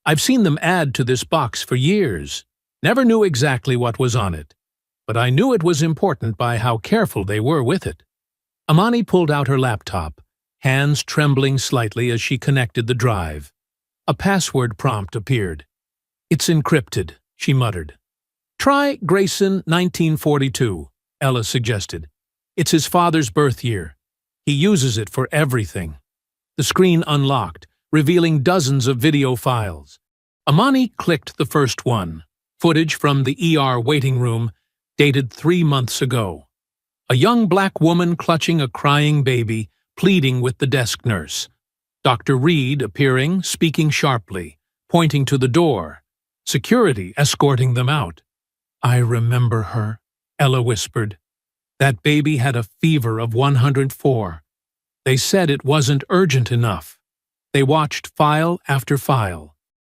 Speaker 1: "I've seen them add to this box for years. Never knew exactly what was on it. But I knew it was important by how careful they were with it." Amani pulled out her laptop, hands trembling slightly as she connected the drive. A password prompt appeared. "It's encrypted," she muttered. "Try Grayson 1942, Ella suggested. "It's his father's birth year. He uses it for everything." The screen unlocked, revealing dozens of video files. Amani clicked the first one, footage from the ER waiting room, dated 3 months ago. A young black woman clutching a crying baby, pleading with the desk nurse. Dr. Reed appearing, speaking sharply, pointing to the door. Security escorting them out. "I remember her," Ella whispered. "That baby had a fever of 104. They said it wasn't urgent enough." They watched file after file.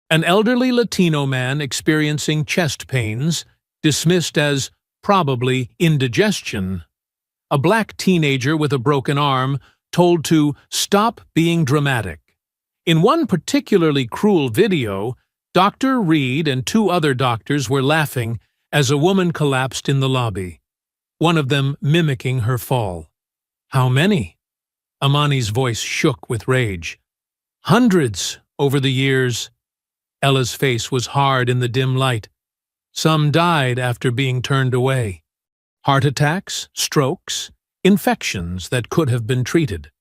Speaker 1: An elderly Latino man experiencing chest pains, dismissed as probably indigestion. A black teenager with a broken arm, told to stop being dramatic. In one particularly cruel video, Dr. Reed and 2 other doctors were laughing as a woman collapsed in the lobby, one of them mimicking her fall. "How many?" Amani's voice shook with rage. "Hundreds over the years." Ella's face was hard in the dim light. Some died after being turned away. Heart attacks, strokes, infections that could have been treated.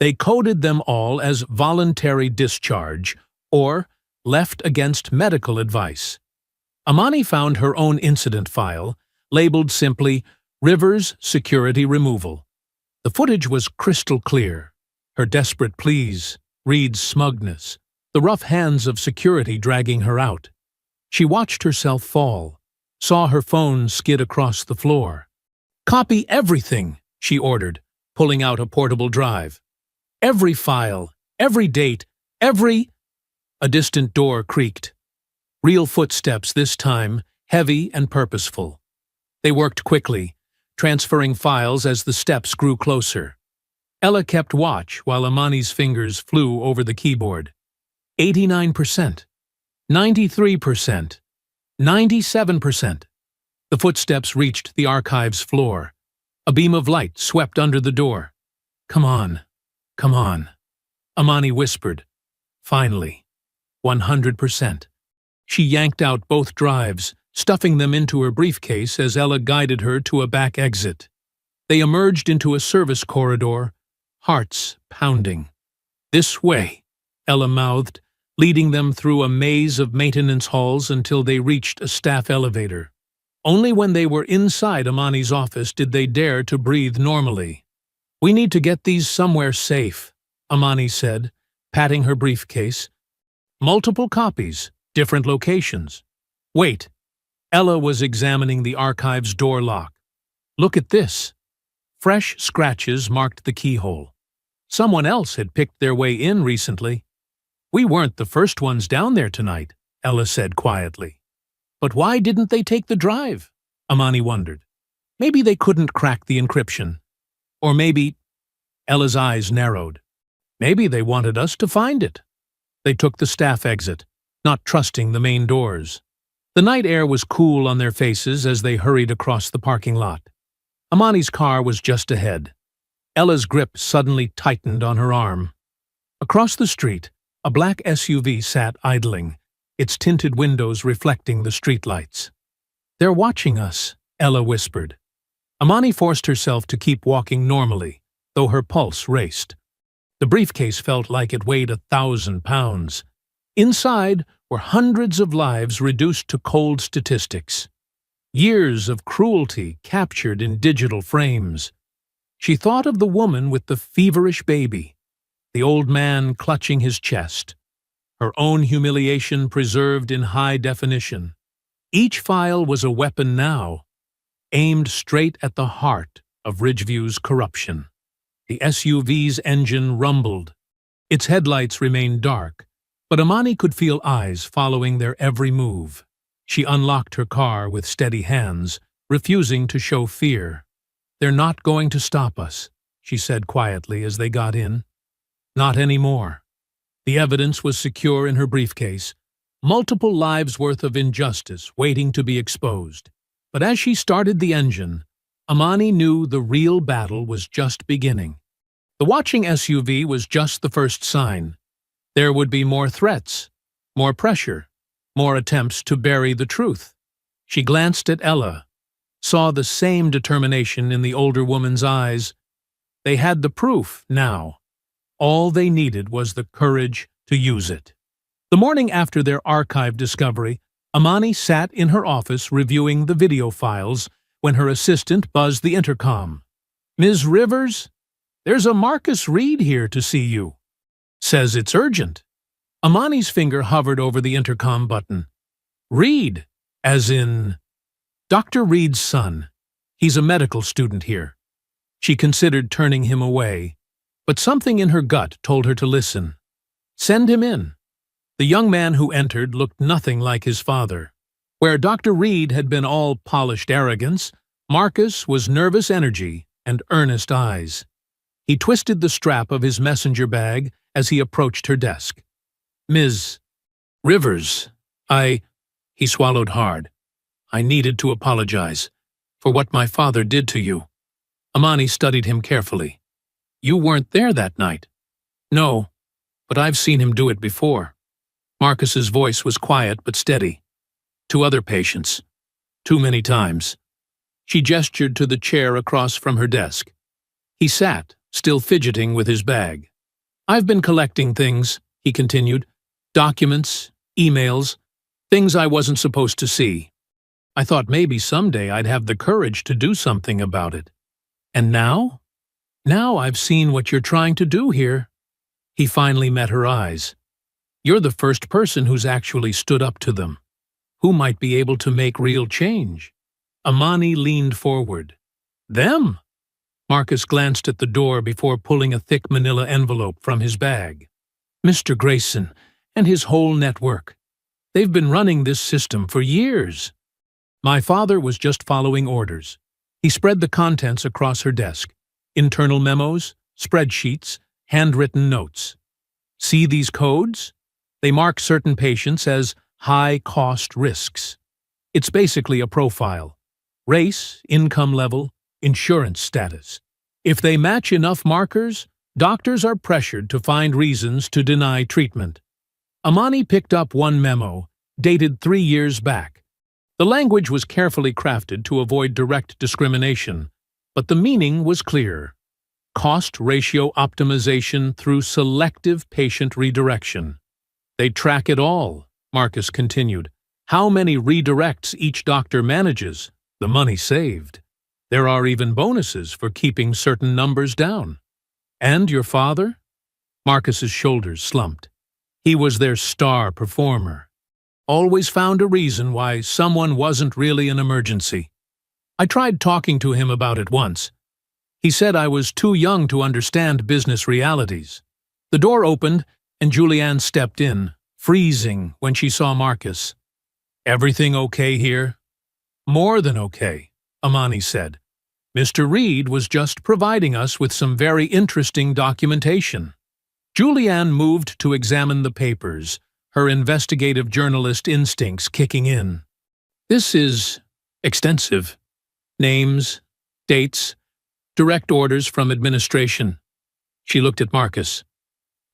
Speaker 1: They coded them all as voluntary discharge or left against medical advice. Amani found her own incident file, labeled simply Rivers Security Removal. The footage was crystal clear. Her desperate pleas, Reed's smugness, the rough hands of security dragging her out. She watched herself fall, saw her phone skid across the floor. "Copy everything," she ordered, pulling out a portable drive. "Every file, every date, every—" A distant door creaked. Real footsteps this time, heavy and purposeful. They worked quickly, transferring files as the steps grew closer. Ella kept watch while Amani's fingers flew over the keyboard. 89%, 93%, 97%. The footsteps reached the archive's floor. A beam of light swept under the door. "Come on, come on," Amani whispered. Finally, 100%. She yanked out both drives, stuffing them into her briefcase as Ella guided her to a back exit. They emerged into a service corridor, hearts pounding. "This way," Ella mouthed, leading them through a maze of maintenance halls until they reached a staff elevator. Only when they were inside Amani's office did they dare to breathe normally. "We need to get these somewhere safe," Amani said, patting her briefcase. "Multiple copies, different locations." "Wait." Ella was examining the archive's door lock. "Look at this." Fresh scratches marked the keyhole. Someone else had picked their way in recently. "We weren't the first ones down there tonight," Ella said quietly. "But why didn't they take the drive?" Amani wondered. "Maybe they couldn't crack the encryption. Or maybe—" Ella's eyes narrowed. "Maybe they wanted us to find it." They took the staff exit, not trusting the main doors. The night air was cool on their faces as they hurried across the parking lot. Amani's car was just ahead. Ella's grip suddenly tightened on her arm. Across the street, a black SUV sat idling, its tinted windows reflecting the streetlights. "They're watching us," Ella whispered. Amani forced herself to keep walking normally, though her pulse raced. The briefcase felt like it weighed 1,000 pounds. Inside were hundreds of lives reduced to cold statistics. Years of cruelty captured in digital frames. She thought of the woman with the feverish baby, the old man clutching his chest, her own humiliation preserved in high definition. Each file was a weapon now, aimed straight at the heart of Ridgeview's corruption. The SUV's engine rumbled. Its headlights remained dark, but Amani could feel eyes following their every move. She unlocked her car with steady hands, refusing to show fear. "They're not going to stop us," she said quietly as they got in. "Not anymore." The evidence was secure in her briefcase, multiple lives' worth of injustice waiting to be exposed. But as she started the engine, Amani knew the real battle was just beginning. The watching SUV was just the first sign. There would be more threats, more pressure, more attempts to bury the truth. She glanced at Ella, saw the same determination in the older woman's eyes. They had the proof now. All they needed was the courage to use it. The morning after their archive discovery, Amani sat in her office reviewing the video files when her assistant buzzed the intercom. "Ms. Rivers, there's a Marcus Reed here to see you. Says it's urgent." Amani's finger hovered over the intercom button. "Reed, as in—" "Dr. Reed's son. He's a medical student here." She considered turning him away, but something in her gut told her to listen. "Send him in." The young man who entered looked nothing like his father. Where Dr. Reed had been all polished arrogance, Marcus was nervous energy and earnest eyes. He twisted the strap of his messenger bag as he approached her desk. "Ms. Rivers, He swallowed hard. "I needed to apologize for what my father did to you." Amani studied him carefully. "You weren't there that night." "No, but I've seen him do it before." Marcus's voice was quiet but steady. "To other patients. Too many times." She gestured to the chair across from her desk. He sat, still fidgeting with his bag. "I've been collecting things," he continued. "Documents, emails, things I wasn't supposed to see. I thought maybe someday I'd have the courage to do something about it. And now? Now I've seen what you're trying to do here." He finally met her eyes. "You're the first person who's actually stood up to them. Who might be able to make real change?" Amani leaned forward. "Them?" Marcus glanced at the door before pulling a thick manila envelope from his bag. "Mr. Grayson and his whole network. They've been running this system for years." My father was just following orders. He spread the contents across her desk. Internal memos, spreadsheets, handwritten notes. See these codes? They mark certain patients as high-cost risks. It's basically a profile. Race, income level, insurance status. If they match enough markers, doctors are pressured to find reasons to deny treatment. Amani picked up one memo, dated 3 years back. The language was carefully crafted to avoid direct discrimination, but the meaning was clear. Cost ratio optimization through selective patient redirection. They track it all, Marcus continued. How many redirects each doctor manages, the money saved. There are even bonuses for keeping certain numbers down. And your father? Marcus's shoulders slumped. He was their star performer. Always found a reason why someone wasn't really an emergency. I tried talking to him about it once. He said I was too young to understand business realities. The door opened, and Julianne stepped in, freezing when she saw Marcus. Everything okay here? More than okay, Amani said. Mr. Reed was just providing us with some very interesting documentation. Julianne moved to examine the papers, her investigative journalist instincts kicking in. This is extensive. Names, dates, direct orders from administration. She looked at Marcus.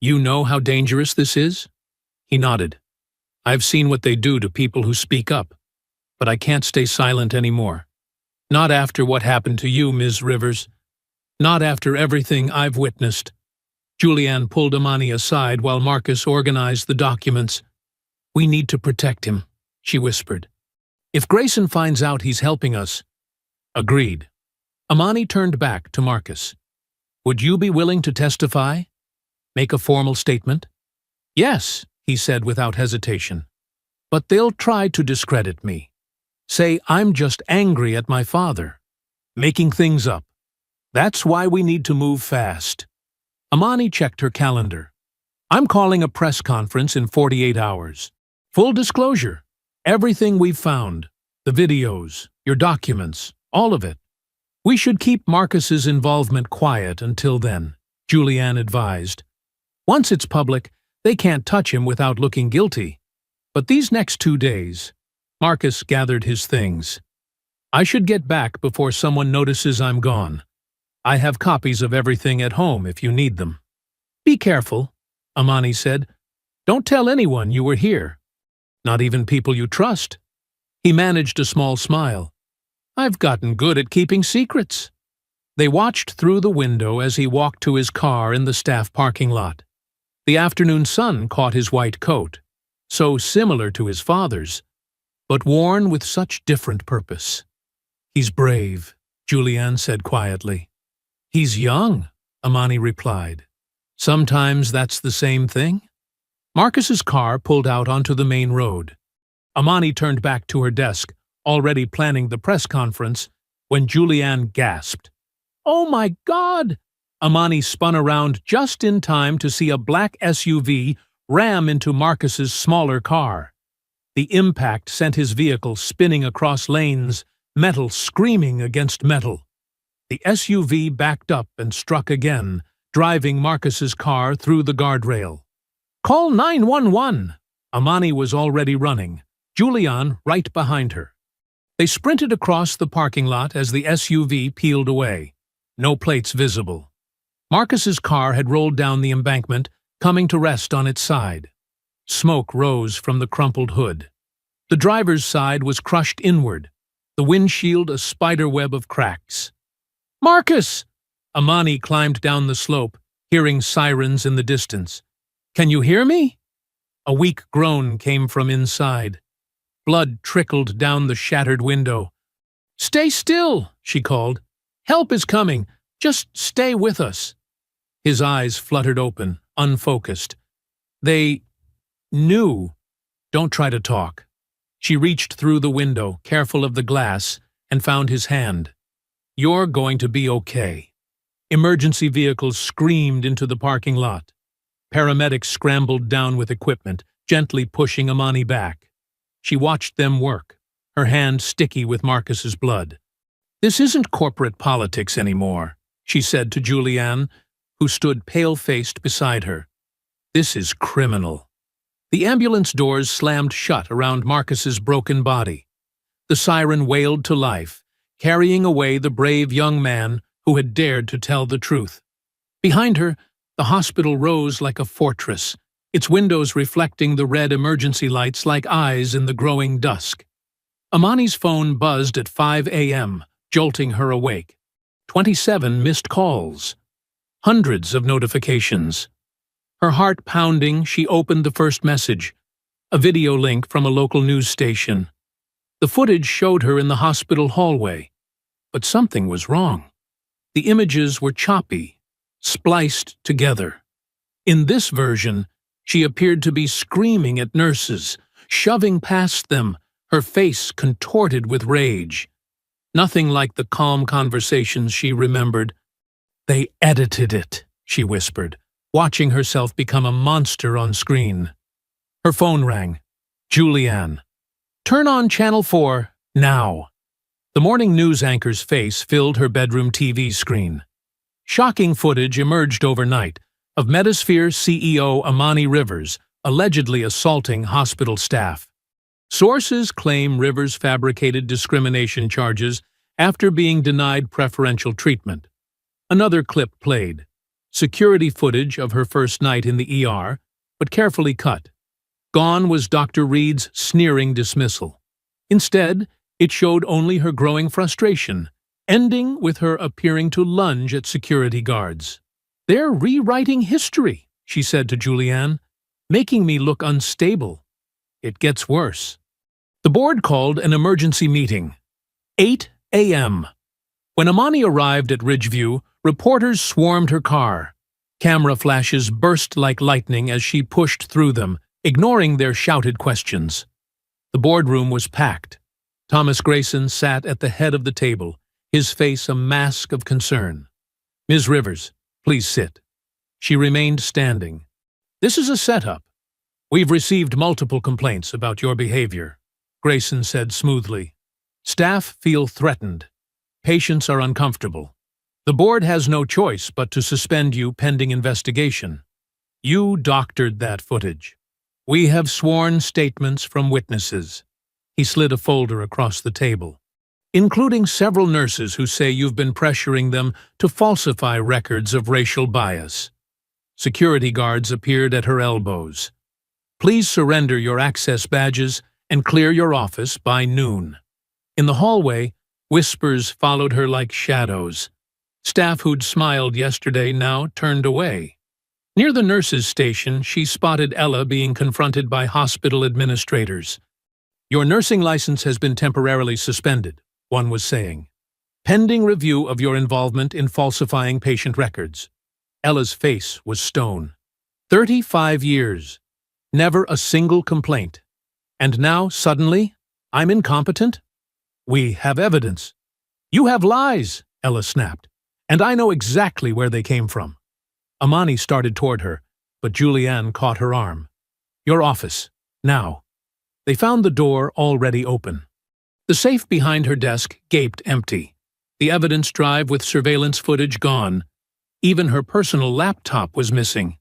Speaker 1: You know how dangerous this is? He nodded. I've seen what they do to people who speak up, but I can't stay silent anymore. Not after what happened to you, Ms. Rivers. Not after everything I've witnessed. Julianne pulled Amani aside while Marcus organized the documents. We need to protect him, she whispered. If Grayson finds out he's helping us. Agreed. Amani turned back to Marcus. Would you be willing to testify? Make a formal statement? Yes, he said without hesitation. But they'll try to discredit me. Say I'm just angry at my father. Making things up. That's why we need to move fast. Amani checked her calendar. I'm calling a press conference in 48 hours. Full disclosure. Everything we've found. The videos, your documents, all of it. We should keep Marcus's involvement quiet until then, Julianne advised. Once it's public, they can't touch him without looking guilty. But these next 2 days, Marcus gathered his things. I should get back before someone notices I'm gone. I have copies of everything at home if you need them. Be careful, Amani said. Don't tell anyone you were here. Not even people you trust. He managed a small smile. I've gotten good at keeping secrets. They watched through the window as he walked to his car in the staff parking lot. The afternoon sun caught his white coat, so similar to his father's, but worn with such different purpose. He's brave, Julianne said quietly. He's young, Amani replied. Sometimes that's the same thing. Marcus's car pulled out onto the main road. Amani turned back to her desk, already planning the press conference, when Julianne gasped. Oh my God! Amani spun around just in time to see a black SUV ram into Marcus's smaller car. The impact sent his vehicle spinning across lanes, metal screaming against metal. The SUV backed up and struck again, driving Marcus's car through the guardrail. Call 911! Amani was already running, Julianne right behind her. They sprinted across the parking lot as the SUV peeled away. No plates visible. Marcus's car had rolled down the embankment, coming to rest on its side. Smoke rose from the crumpled hood. The driver's side was crushed inward, the windshield a spiderweb of cracks. Marcus! Amani climbed down the slope, hearing sirens in the distance. Can you hear me? A weak groan came from inside. Blood trickled down the shattered window. Stay still, she called. Help is coming. Just stay with us. His eyes fluttered open, unfocused. They knew. Don't try to talk. She reached through the window, careful of the glass, and found his hand. You're going to be okay. Emergency vehicles screamed into the parking lot. Paramedics scrambled down with equipment, gently pushing Amani back. She watched them work, her hand sticky with Marcus's blood. "This isn't corporate politics anymore," she said to Julianne, who stood pale-faced beside her. "This is criminal." The ambulance doors slammed shut around Marcus's broken body. The siren wailed to life, carrying away the brave young man who had dared to tell the truth. Behind her, the hospital rose like a fortress, its windows reflecting the red emergency lights like eyes in the growing dusk. Amani's phone buzzed at 5 a.m., jolting her awake. 27 missed calls. Hundreds of notifications. Her heart pounding, she opened the first message, a video link from a local news station. The footage showed her in the hospital hallway, but something was wrong. The images were choppy, spliced together. In this version, she appeared to be screaming at nurses, shoving past them, her face contorted with rage. Nothing like the calm conversations she remembered. "They edited it," she whispered, watching herself become a monster on screen. Her phone rang. Julianne. "Turn on Channel 4, now." The morning news anchor's face filled her bedroom TV screen. Shocking footage emerged overnight of Metasphere CEO Amani Rivers allegedly assaulting hospital staff. Sources claim Rivers fabricated discrimination charges after being denied preferential treatment. Another clip played. Security footage of her first night in the ER, but carefully cut. Gone was Dr. Reed's sneering dismissal. Instead, it showed only her growing frustration, ending with her appearing to lunge at security guards. "They're rewriting history," she said to Julianne, "making me look unstable. It gets worse." The board called an emergency meeting. 8 a.m. When Amani arrived at Ridgeview, reporters swarmed her car. Camera flashes burst like lightning as she pushed through them, ignoring their shouted questions. The boardroom was packed. Thomas Grayson sat at the head of the table, his face a mask of concern. "Ms. Rivers, please sit." She remained standing. "This is a setup. We've received multiple complaints about your behavior," Grayson said smoothly. "Staff feel threatened. Patients are uncomfortable. The board has no choice but to suspend you pending investigation. You doctored that footage. We have sworn statements from witnesses." He slid a folder across the table. "Including several nurses who say you've been pressuring them to falsify records of racial bias." Security guards appeared at her elbows. "Please surrender your access badges and clear your office by noon." In the hallway, whispers followed her like shadows. Staff who'd smiled yesterday now turned away. Near the nurses' station, she spotted Ella being confronted by hospital administrators. "Your nursing license has been temporarily suspended," one was saying, "pending review of your involvement in falsifying patient records." Ella's face was stone. 35 years. Never a single complaint. And now, suddenly, I'm incompetent? "We have evidence." "You have lies," Ella snapped. "And I know exactly where they came from." Amani started toward her, but Julianne caught her arm. "Your office, now." They found the door already open. The safe behind her desk gaped empty, the evidence drive with surveillance footage gone. Even her personal laptop was missing.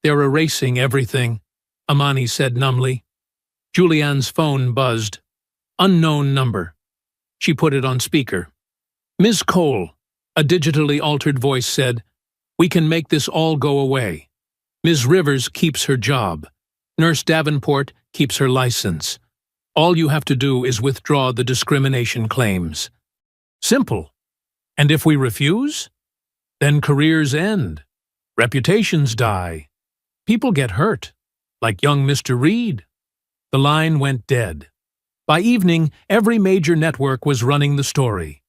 Speaker 1: "They're erasing everything," Amani said numbly. Julianne's phone buzzed. Unknown number. She put it on speaker. "Ms. Cole," a digitally altered voice said, "we can make this all go away. Ms. Rivers keeps her job. Nurse Davenport keeps her license. All you have to do is withdraw the discrimination claims. Simple. And if we refuse? Then careers end. Reputations die. People get hurt, like young Mr. Reed." The line went dead. By evening, every major network was running the story.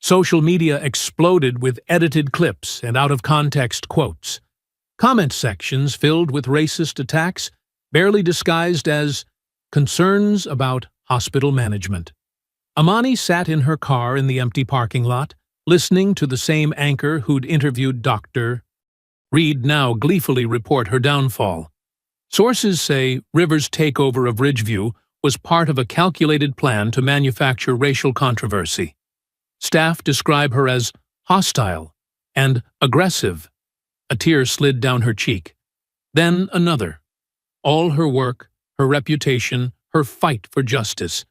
Speaker 1: Social media exploded with edited clips and out-of-context quotes. Comment sections filled with racist attacks, barely disguised as concerns about hospital management. Amani sat in her car in the empty parking lot, listening to the same anchor who'd interviewed Dr. Reed now gleefully report her downfall. Sources say Rivers' takeover of Ridgeview was part of a calculated plan to manufacture racial controversy. Staff describe her as hostile and aggressive. A tear slid down her cheek. Then another. All her work, her reputation, her fight for justice,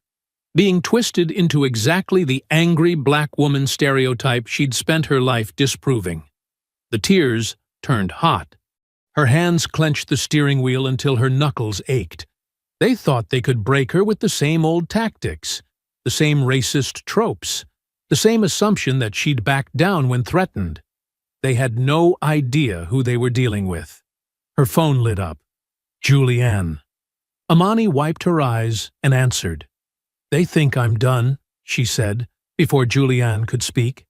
Speaker 1: being twisted into exactly the angry black woman stereotype she'd spent her life disproving. The tears turned hot. Her hands clenched the steering wheel until her knuckles ached. They thought they could break her with the same old tactics, the same racist tropes, the same assumption that she'd back down when threatened. They had no idea who they were dealing with. Her phone lit up. Julianne. Amani wiped her eyes and answered. "They think I'm done," she said, before Julianne could speak.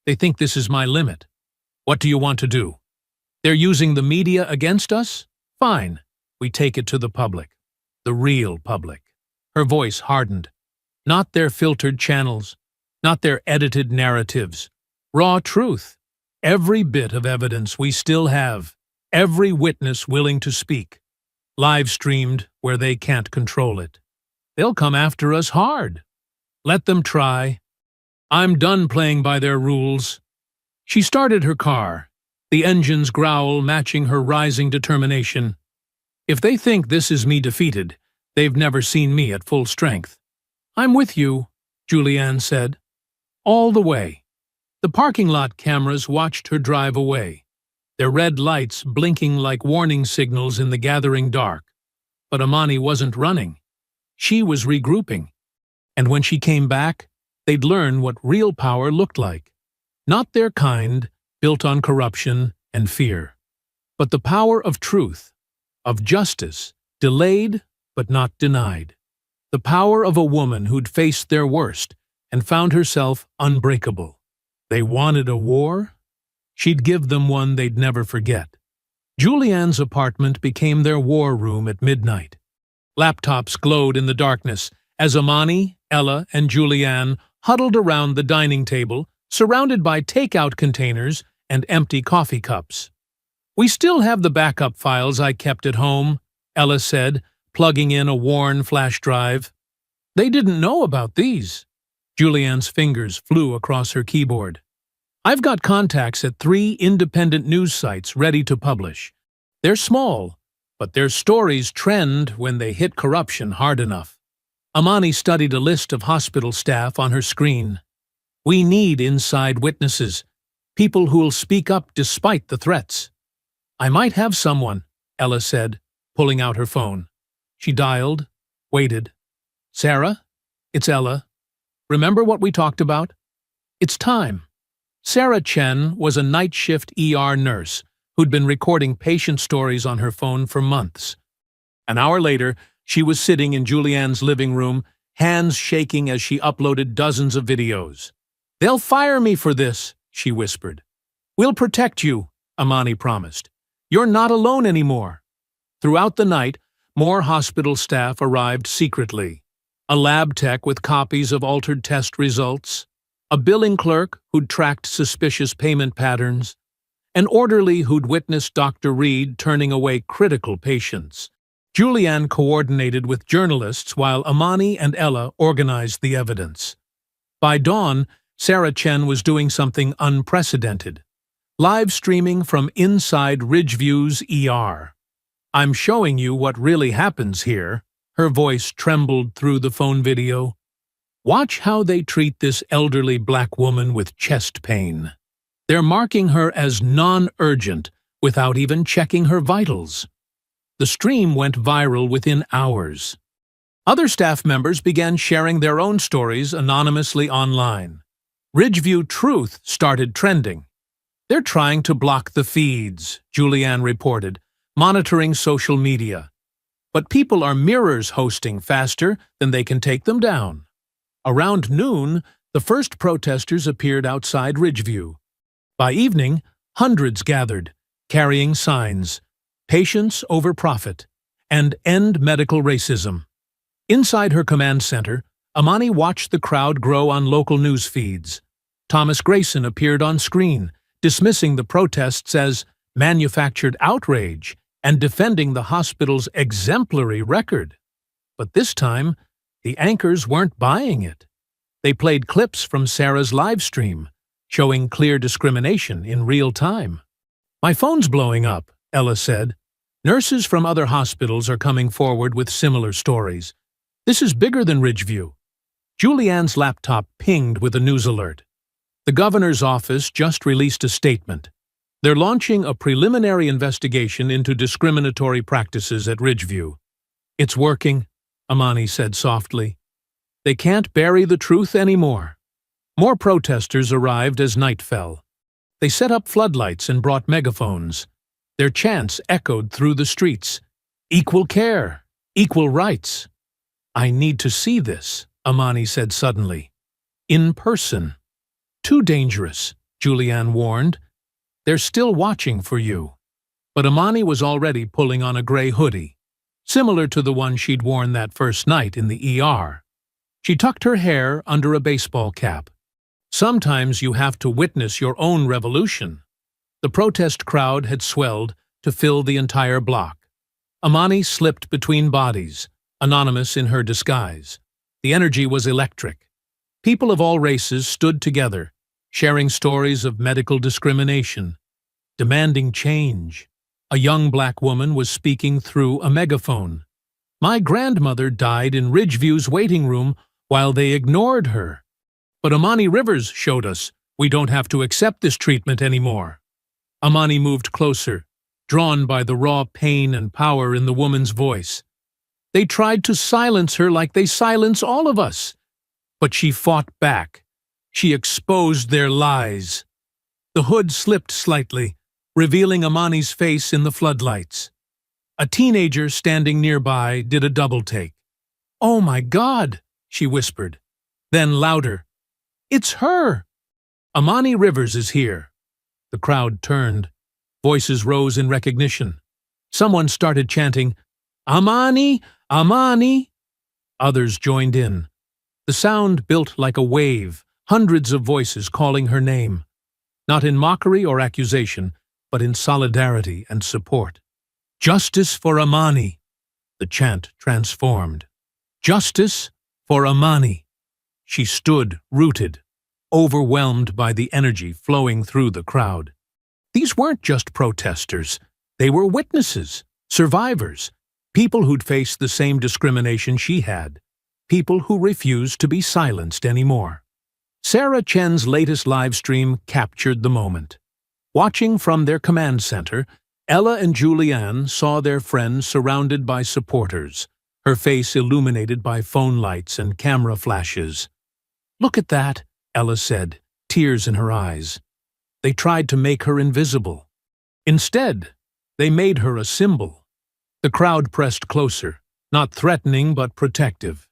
Speaker 1: "They think this is my limit. What do you want to do? They're using the media against us? Fine. We take it to the public. The real public." Her voice hardened. Not their filtered channels, not their edited narratives. Raw truth. Every bit of evidence we still have. Every witness willing to speak. Live streamed where they can't control it. They'll come after us hard. Let them try. I'm done playing by their rules. She started her car, the engine's growl matching her rising determination. If they think this is me defeated, they've never seen me at full strength. "I'm with you," Julianne said. All the way. The parking lot cameras watched her drive away, their red lights blinking like warning signals in the gathering dark. But Amani wasn't running. She was regrouping. And when she came back, they'd learn what real power looked like. Not their kind, built on corruption and fear, but the power of truth, of justice, delayed but not denied. The power of a woman who'd faced their worst and found herself unbreakable. They wanted a war? She'd give them one they'd never forget. Julianne's apartment became their war room at midnight. Laptops glowed in the darkness as Amani, Ella, and Julianne huddled around the dining table, surrounded by takeout containers and empty coffee cups. "We still have the backup files I kept at home," Ella said, plugging in a worn flash drive. "They didn't know about these." Julianne's fingers flew across her keyboard. "I've got contacts at 3 independent news sites ready to publish. They're small, but their stories trend when they hit corruption hard enough." Amani studied a list of hospital staff on her screen. "We need inside witnesses, people who'll speak up despite the threats." "I might have someone," Ella said, pulling out her phone. She dialed, waited. "Sarah? It's Ella. Remember what we talked about? It's time." Sarah Chen was a night shift ER nurse who'd been recording patient stories on her phone for months. An hour later, she was sitting in Julianne's living room, hands shaking as she uploaded dozens of videos. "They'll fire me for this," she whispered. "We'll protect you," Amani promised. "You're not alone anymore." Throughout the night, more hospital staff arrived secretly. A lab tech with copies of altered test results, a billing clerk who'd tracked suspicious payment patterns, an orderly who'd witnessed Dr. Reed turning away critical patients. Julianne coordinated with journalists while Amani and Ella organized the evidence. By dawn, Sarah Chen was doing something unprecedented. Live streaming from inside Ridgeview's ER. "I'm showing you what really happens here." Her voice trembled through the phone video. "Watch how they treat this elderly black woman with chest pain. They're marking her as non-urgent without even checking her vitals." The stream went viral within hours. Other staff members began sharing their own stories anonymously online. Ridgeview Truth started trending. "They're trying to block the feeds," Julianne reported, monitoring social media. "But people are mirrors hosting faster than they can take them down." Around noon, the first protesters appeared outside Ridgeview. By evening, hundreds gathered, carrying signs, "Patients over profit," and "End medical racism." Inside her command center, Amani watched the crowd grow on local news feeds. Thomas Grayson appeared on screen, dismissing the protests as manufactured outrage and defending the hospital's exemplary record. But this time, the anchors weren't buying it. They played clips from Sarah's live stream, showing clear discrimination in real time. "My phone's blowing up," Ella said. "Nurses from other hospitals are coming forward with similar stories. This is bigger than Ridgeview." Julianne's laptop pinged with a news alert. The governor's office just released a statement. They're launching a preliminary investigation into discriminatory practices at Ridgeview. "It's working," Amani said softly. "They can't bury the truth anymore." More protesters arrived as night fell. They set up floodlights and brought megaphones. Their chants echoed through the streets. "Equal care! Equal rights!" "I need to see this," Amani said suddenly. "In person." "Too dangerous," Julianne warned. "They're still watching for you." But Amani was already pulling on a gray hoodie, similar to the one she'd worn that first night in the ER. She tucked her hair under a baseball cap. Sometimes you have to witness your own revolution. The protest crowd had swelled to fill the entire block. Amani slipped between bodies, anonymous in her disguise. The energy was electric. People of all races stood together, sharing stories of medical discrimination, demanding change. A young black woman was speaking through a megaphone. "My grandmother died in Ridgeview's waiting room while they ignored her. But Amani Rivers showed us we don't have to accept this treatment anymore." Amani moved closer, drawn by the raw pain and power in the woman's voice. "They tried to silence her like they silence all of us. But she fought back. She exposed their lies." The hood slipped slightly, revealing Amani's face in the floodlights. A teenager standing nearby did a double-take. "Oh my God," she whispered. Then louder, "It's her! Amani Rivers is here." The crowd turned. Voices rose in recognition. Someone started chanting, "Amani! Amani!" Others joined in. The sound built like a wave, hundreds of voices calling her name. Not in mockery or accusation, but in solidarity and support. "Justice for Amani!" The chant transformed. "Justice for Amani!" She stood rooted, overwhelmed by the energy flowing through the crowd. These weren't just protesters. They were witnesses, survivors, people who'd faced the same discrimination she had, people who refused to be silenced anymore. Sarah Chen's latest live stream captured the moment. Watching from their command center, Ella and Julianne saw their friend surrounded by supporters, her face illuminated by phone lights and camera flashes. "Look at that," Ella said, tears in her eyes. "They tried to make her invisible. Instead, they made her a symbol." The crowd pressed closer, not threatening but protective.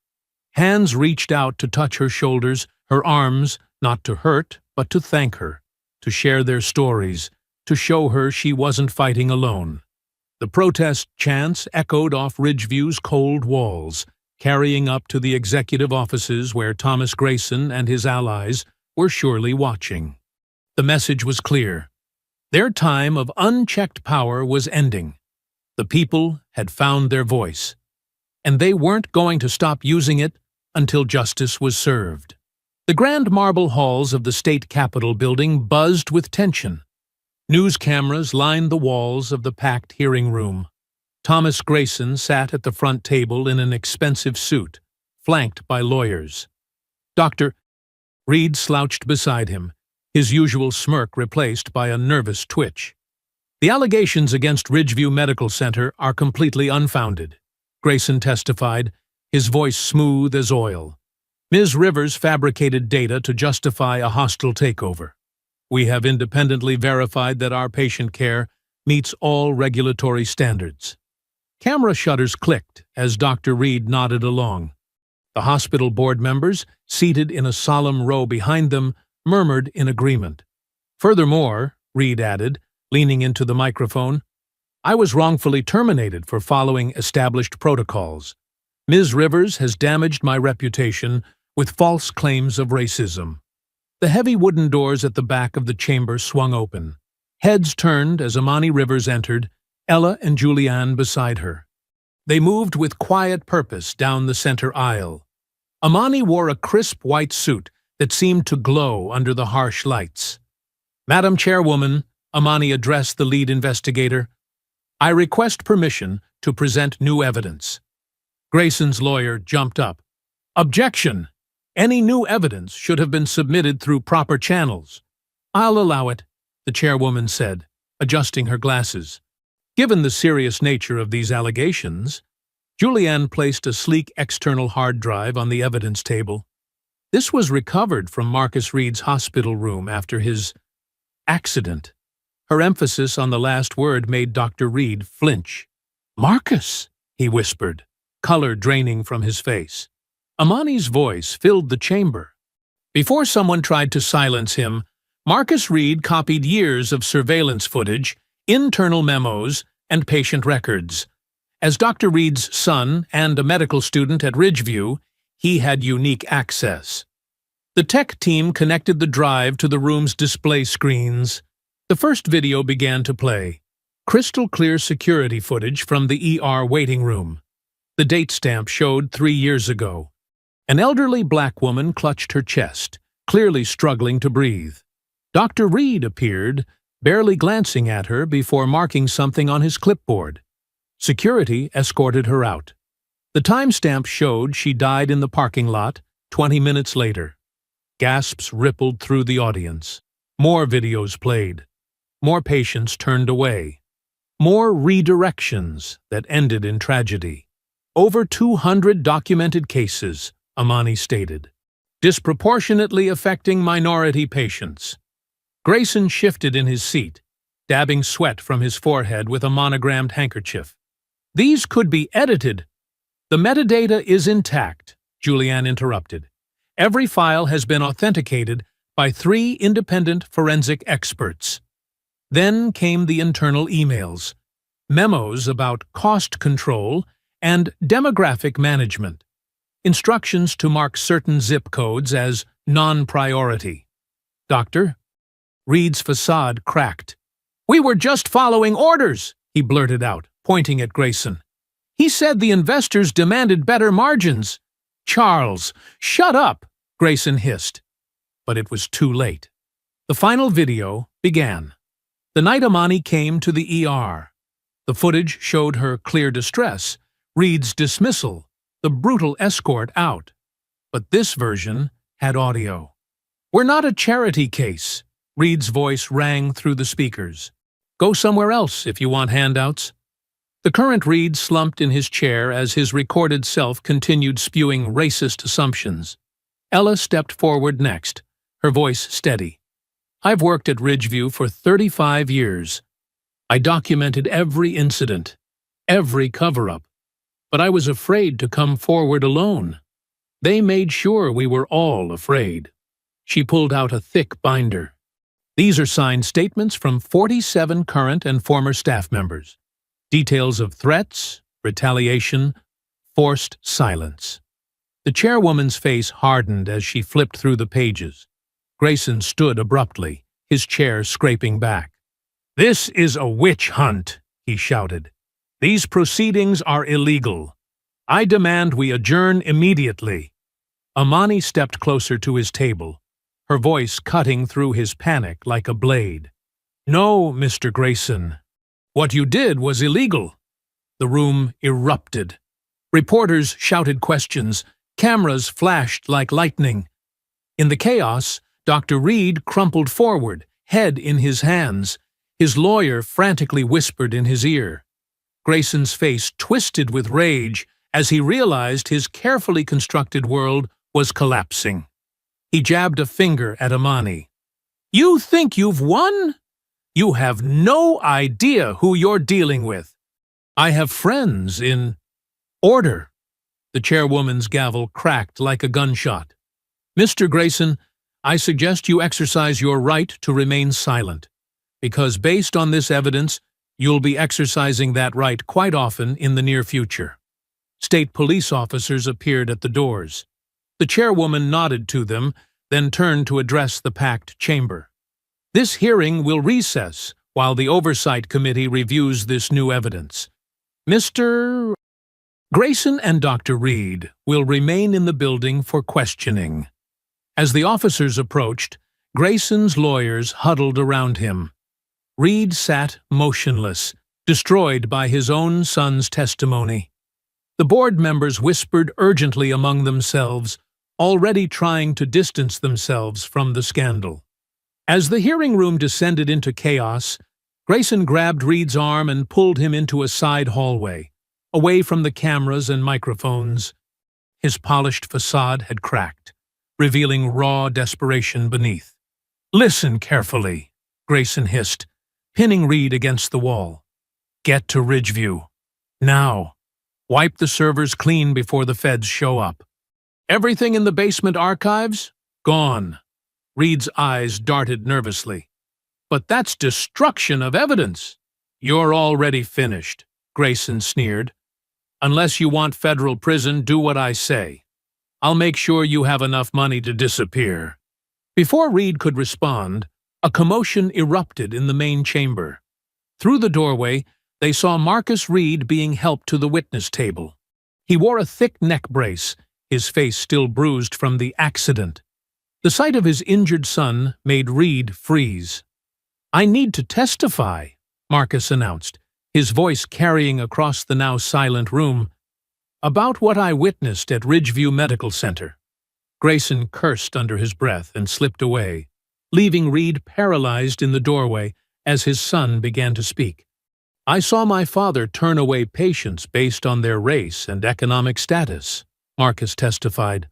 Speaker 1: Hands reached out to touch her shoulders, her arms, not to hurt, but to thank her, to share their stories, to show her she wasn't fighting alone. The protest chants echoed off Ridgeview's cold walls, carrying up to the executive offices where Thomas Grayson and his allies were surely watching. The message was clear. Their time of unchecked power was ending. The people had found their voice, and they weren't going to stop using it until justice was served. The grand marble halls of the state capitol building buzzed with tension. News cameras lined the walls of the packed hearing room. Thomas Grayson sat at the front table in an expensive suit, flanked by lawyers. Dr. Reed slouched beside him, his usual smirk replaced by a nervous twitch. "The allegations against Ridgeview Medical Center are completely unfounded," Grayson testified, his voice smooth as oil. "Ms. Rivers fabricated data to justify a hostile takeover. We have independently verified that our patient care meets all regulatory standards." Camera shutters clicked as Dr. Reed nodded along. The hospital board members, seated in a solemn row behind them, murmured in agreement. "Furthermore," Reed added, leaning into the microphone, "I was wrongfully terminated for following established protocols. Ms. Rivers has damaged my reputation with false claims of racism." The heavy wooden doors at the back of the chamber swung open. Heads turned as Amani Rivers entered, Ella and Julianne beside her. They moved with quiet purpose down the center aisle. Amani wore a crisp white suit that seemed to glow under the harsh lights. "Madam Chairwoman," Amani addressed the lead investigator, "I request permission to present new evidence." Grayson's lawyer jumped up. "Objection! Any new evidence should have been submitted through proper channels." "I'll allow it," the chairwoman said, adjusting her glasses. Given the serious nature of these allegations, Julianne placed a sleek external hard drive on the evidence table. This was recovered from Marcus Reed's hospital room after his accident. Her emphasis on the last word made Dr. Reed flinch. "Marcus," he whispered, color draining from his face. Amani's voice filled the chamber. Before someone tried to silence him, Marcus Reed copied years of surveillance footage, internal memos, and patient records. As Dr. Reed's son and a medical student at Ridgeview, he had unique access. The tech team connected the drive to the room's display screens. The first video began to play. Crystal-clear security footage from the ER waiting room. The date stamp showed 3 years ago. An elderly black woman clutched her chest, clearly struggling to breathe. Dr. Reed appeared, barely glancing at her before marking something on his clipboard. Security escorted her out. The timestamp showed she died in the parking lot 20 minutes later. Gasps rippled through the audience. More videos played. More patients turned away. More redirections that ended in tragedy. Over 200 documented cases, Amani stated, disproportionately affecting minority patients. Grayson shifted in his seat, dabbing sweat from his forehead with a monogrammed handkerchief. "These could be edited." "The metadata is intact," Julianne interrupted. "Every file has been authenticated by 3 independent forensic experts." Then came the internal emails, memos about cost control and demographic management, instructions to mark certain zip codes as non-priority. "Doctor?" Reed's facade cracked. "We were just following orders," he blurted out, pointing at Grayson. "He said the investors demanded better margins." "Charles, shut up," Grayson hissed. But it was too late. The final video began. The night Amani came to the ER. The footage showed her clear distress, Reed's dismissal, the brutal escort out. But this version had audio. "We're not a charity case," Reed's voice rang through the speakers. "Go somewhere else if you want handouts." The current Reed slumped in his chair as his recorded self continued spewing racist assumptions. Ella stepped forward next, her voice steady. "I've worked at Ridgeview for 35 years. I documented every incident, every cover-up, but I was afraid to come forward alone. They made sure we were all afraid." She pulled out a thick binder. These are signed statements from 47 current and former staff members. Details of threats, retaliation, forced silence. The chairwoman's face hardened as she flipped through the pages. Grayson stood abruptly, his chair scraping back. "This is a witch hunt," he shouted. "These proceedings are illegal. I demand we adjourn immediately." Amani stepped closer to his table, her voice cutting through his panic like a blade. "No, Mr. Grayson. What you did was illegal." The room erupted. Reporters shouted questions. Cameras flashed like lightning. In the chaos, Dr. Reed crumpled forward, head in his hands. His lawyer frantically whispered in his ear. Grayson's face twisted with rage as he realized his carefully constructed world was collapsing. He jabbed a finger at Amani. "You think you've won? You have no idea who you're dealing with. I have friends in order." The chairwoman's gavel cracked like a gunshot. "Mr. Grayson, I suggest you exercise your right to remain silent, because based on this evidence, you'll be exercising that right quite often in the near future." State police officers appeared at the doors. The chairwoman nodded to them, then turned to address the packed chamber. "This hearing will recess while the Oversight Committee reviews this new evidence. Mr. Grayson and Dr. Reed will remain in the building for questioning. As the officers approached, Grayson's lawyers huddled around him. Reed sat motionless, destroyed by his own son's testimony. The board members whispered urgently among themselves, already trying to distance themselves from the scandal. As the hearing room descended into chaos, Grayson grabbed Reed's arm and pulled him into a side hallway, away from the cameras and microphones. His polished facade had cracked, revealing raw desperation beneath. "Listen carefully," Grayson hissed, pinning Reed against the wall. "Get to Ridgeview. Now. Wipe the servers clean before the feds show up. Everything in the basement archives? Gone." Reed's eyes darted nervously. "But that's destruction of evidence." "You're already finished," Grayson sneered. "Unless you want federal prison, do what I say. I'll make sure you have enough money to disappear." Before Reed could respond, a commotion erupted in the main chamber. Through the doorway, they saw Marcus Reed being helped to the witness table. He wore a thick neck brace, his face still bruised from the accident. The sight of his injured son made Reed freeze. "I need to testify," Marcus announced, his voice carrying across the now silent room, "about what I witnessed at Ridgeview Medical Center." Grayson cursed under his breath and slipped away, leaving Reed paralyzed in the doorway as his son began to speak. "I saw my father turn away patients based on their race and economic status," Marcus testified.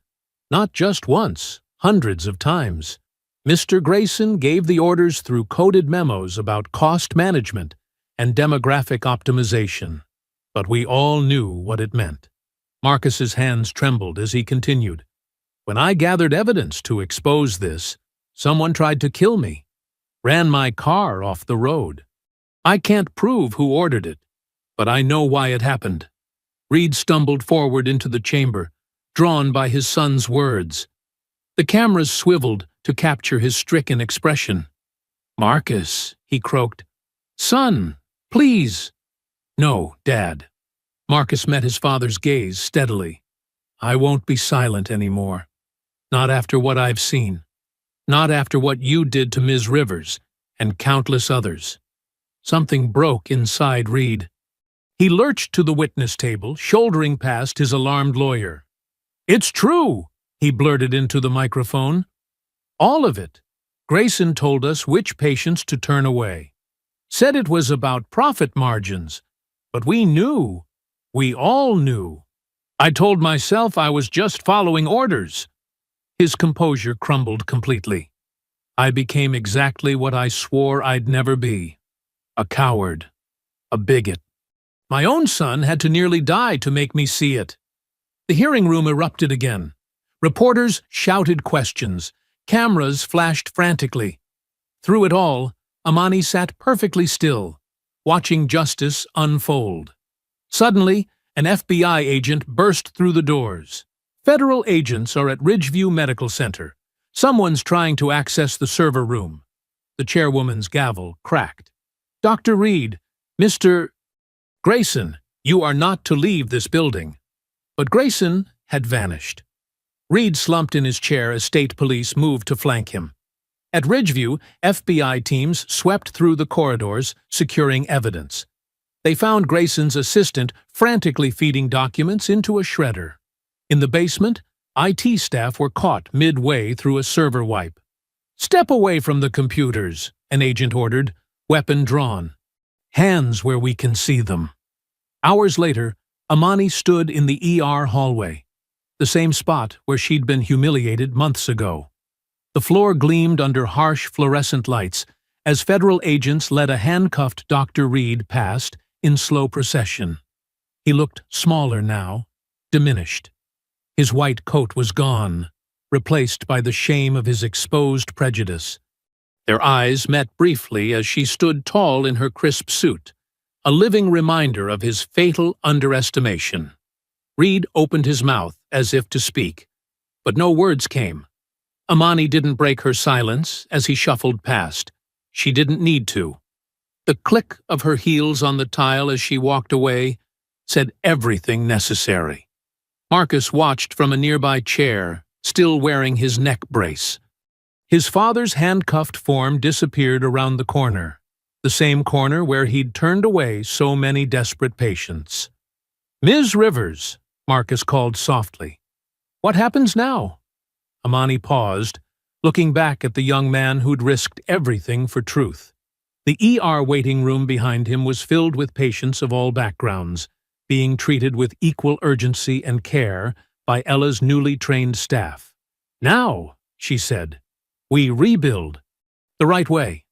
Speaker 1: "Not just once, hundreds of times. Mr. Grayson gave the orders through coded memos about cost management and demographic optimization. But we all knew what it meant." Marcus's hands trembled as he continued. "When I gathered evidence to expose this, someone tried to kill me, ran my car off the road. I can't prove who ordered it, but I know why it happened." Reed stumbled forward into the chamber, drawn by his son's words. The cameras swiveled to capture his stricken expression. "Marcus," he croaked. "Son, please." "No, Dad." Marcus met his father's gaze steadily. "I won't be silent anymore. Not after what I've seen. Not after what you did to Ms. Rivers and countless others." Something broke inside Reed. He lurched to the witness table, shouldering past his alarmed lawyer. "It's true," he blurted into the microphone. "All of it. Grayson told us which patients to turn away. Said it was about profit margins. But we knew. We all knew. I told myself I was just following orders." His composure crumbled completely. "I became exactly what I swore I'd never be. A coward. A bigot. My own son had to nearly die to make me see it." The hearing room erupted again. Reporters shouted questions. Cameras flashed frantically. Through it all, Amani sat perfectly still, watching justice unfold. Suddenly, an FBI agent burst through the doors. "Federal agents are at Ridgeview Medical Center. Someone's trying to access the server room." The chairwoman's gavel cracked. "Dr. Reed, Mr. Grayson, you are not to leave this building." But Grayson had vanished. Reed slumped in his chair as state police moved to flank him. At Ridgeview, FBI teams swept through the corridors, securing evidence. They found Grayson's assistant frantically feeding documents into a shredder. In the basement, IT staff were caught midway through a server wipe. "Step away from the computers," an agent ordered, weapon drawn. "Hands where we can see them." Hours later, Amani stood in the ER hallway, the same spot where she'd been humiliated months ago. The floor gleamed under harsh fluorescent lights as federal agents led a handcuffed Dr. Reed past in slow procession. He looked smaller now, diminished. His white coat was gone, replaced by the shame of his exposed prejudice. Their eyes met briefly as she stood tall in her crisp suit, a living reminder of his fatal underestimation. Reed opened his mouth as if to speak, but no words came. Amani didn't break her silence as he shuffled past. She didn't need to. The click of her heels on the tile as she walked away said everything necessary. Marcus watched from a nearby chair, still wearing his neck brace. His father's handcuffed form disappeared around the corner, the same corner where he'd turned away so many desperate patients. "Ms. Rivers," Marcus called softly. "What happens now?" Amani paused, looking back at the young man who'd risked everything for truth. The ER waiting room behind him was filled with patients of all backgrounds, being treated with equal urgency and care by Ella's newly trained staff. "Now," she said, "we rebuild. The right way."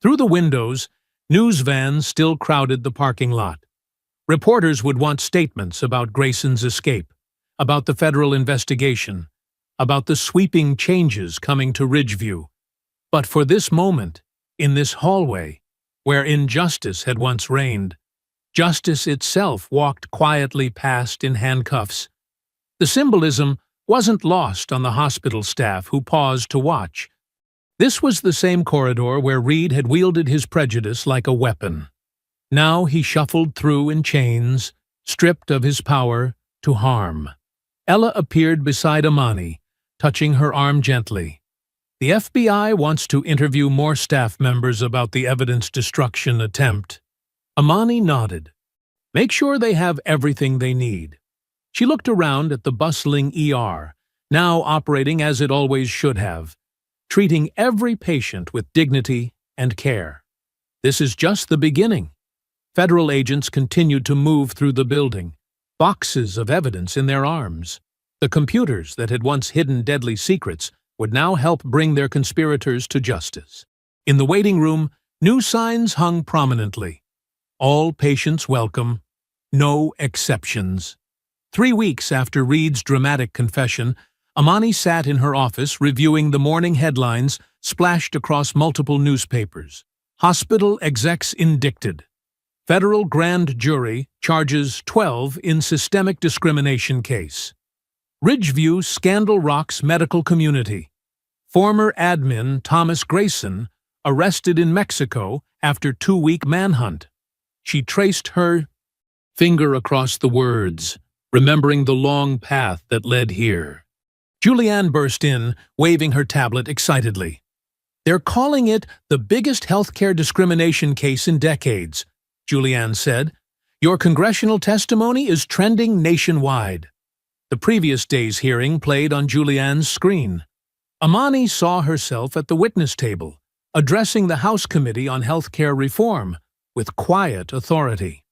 Speaker 1: Through the windows, news vans still crowded the parking lot. Reporters would want statements about Grayson's escape, about the federal investigation, about the sweeping changes coming to Ridgeview. But for this moment, in this hallway, where injustice had once reigned, justice itself walked quietly past in handcuffs. The symbolism wasn't lost on the hospital staff who paused to watch. This was the same corridor where Reed had wielded his prejudice like a weapon. Now he shuffled through in chains, stripped of his power to harm. Ella appeared beside Amani, touching her arm gently. "The FBI wants to interview more staff members about the evidence destruction attempt." Amani nodded. "Make sure they have everything they need." She looked around at the bustling ER, now operating as it always should have, treating every patient with dignity and care. This is just the beginning. Federal agents continued to move through the building, boxes of evidence in their arms. The computers that had once hidden deadly secrets would now help bring their conspirators to justice. In the waiting room, new signs hung prominently. "All patients welcome. No exceptions." 3 weeks after Reed's dramatic confession, Amani sat in her office reviewing the morning headlines splashed across multiple newspapers. "Hospital execs indicted. Federal grand jury charges 12 in systemic discrimination case. Ridgeview scandal rocks medical community. Former admin Thomas Grayson arrested in Mexico after 2-week manhunt." She traced her finger across the words, remembering the long path that led here. Julianne burst in, waving her tablet excitedly. "They're calling it the biggest healthcare discrimination case in decades," Julianne said. "Your congressional testimony is trending nationwide." The previous day's hearing played on Julianne's screen. Amani saw herself at the witness table, addressing the House Committee on Healthcare Reform with quiet authority.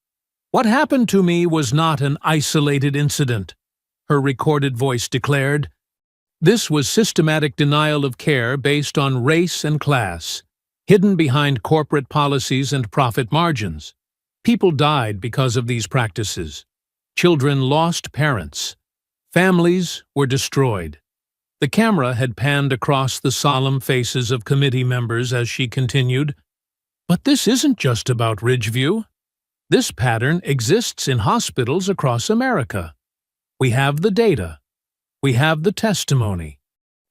Speaker 1: "What happened to me was not an isolated incident," her recorded voice declared. "This was systematic denial of care based on race and class, hidden behind corporate policies and profit margins. People died because of these practices. Children lost parents. Families were destroyed." The camera had panned across the solemn faces of committee members as she continued. "But this isn't just about Ridgeview. This pattern exists in hospitals across America. We have the data. We have the testimony.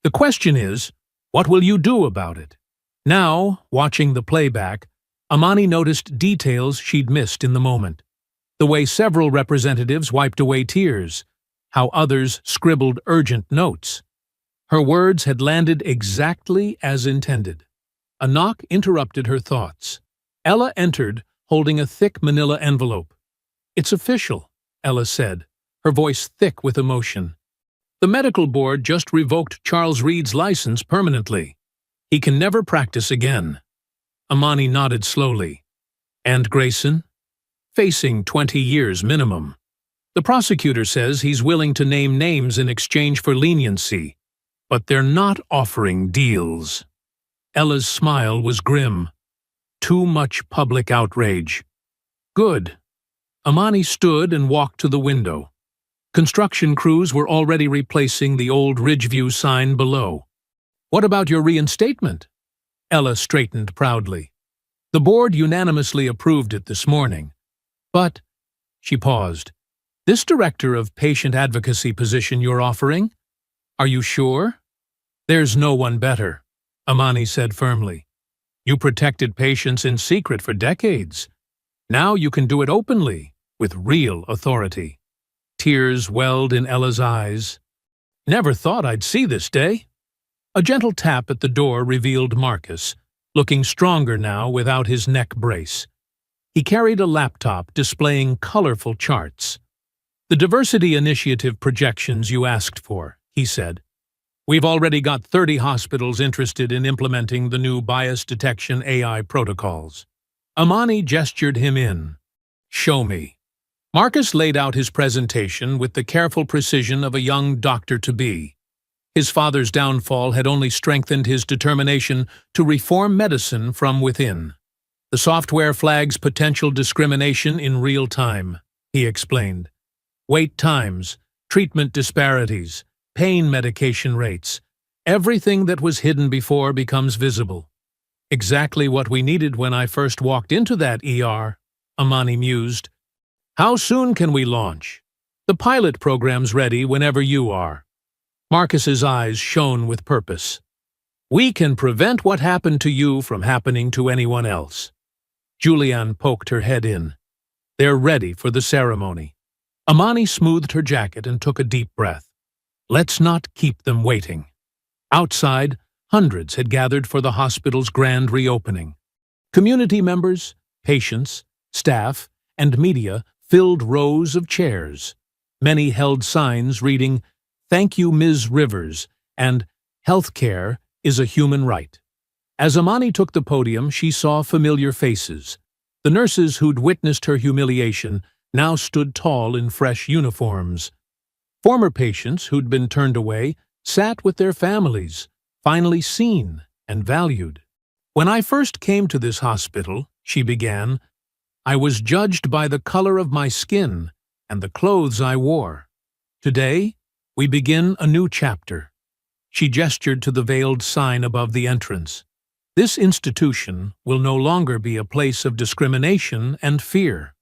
Speaker 1: The question is, what will you do about it?" Now, watching the playback, Amani noticed details she'd missed in the moment. The way several representatives wiped away tears, how others scribbled urgent notes. Her words had landed exactly as intended. A knock interrupted her thoughts. Ella entered, holding a thick manila envelope. "It's official," Ella said, her voice thick with emotion. "The medical board just revoked Charles Reed's license permanently. He can never practice again." Amani nodded slowly. "And Grayson?" "Facing 20 years minimum. The prosecutor says he's willing to name names in exchange for leniency, but they're not offering deals." Ella's smile was grim. Too much public outrage. "Good." Amani stood and walked to the window. Construction crews were already replacing the old Ridgeview sign below. "What about your reinstatement?" Ella straightened proudly. "The board unanimously approved it this morning. But," she paused, "this director of patient advocacy position you're offering? Are you sure?" "There's no one better," Amani said firmly. "You protected patients in secret for decades. Now you can do it openly, with real authority. Tears welled in Ella's eyes. "Never thought I'd see this day." A gentle tap at the door revealed Marcus, looking stronger now without his neck brace. He carried a laptop displaying colorful charts. "The diversity initiative projections you asked for," he said. "We've already got 30 hospitals interested in implementing the new bias detection AI protocols." Amani gestured him in. "Show me." Marcus laid out his presentation with the careful precision of a young doctor-to-be. His father's downfall had only strengthened his determination to reform medicine from within. "The software flags potential discrimination in real time," he explained. "Wait times, treatment disparities, pain medication rates. Everything that was hidden before becomes visible." "Exactly what we needed when I first walked into that ER," Amani mused. "How soon can we launch?" "The pilot program's ready whenever you are." Marcus's eyes shone with purpose. "We can prevent what happened to you from happening to anyone else." Julianne poked her head in. "They're ready for the ceremony." Amani smoothed her jacket and took a deep breath. "Let's not keep them waiting." Outside, hundreds had gathered for the hospital's grand reopening. Community members, patients, staff, and media filled rows of chairs. Many held signs reading, "Thank you, Ms. Rivers," and "Healthcare is a human right." As Amani took the podium, she saw familiar faces. The nurses who'd witnessed her humiliation now stood tall in fresh uniforms. Former patients who'd been turned away sat with their families, finally seen and valued. "When I first came to this hospital," she began, "I was judged by the color of my skin and the clothes I wore. Today, we begin a new chapter." She gestured to the veiled sign above the entrance. "This institution will no longer be a place of discrimination and fear.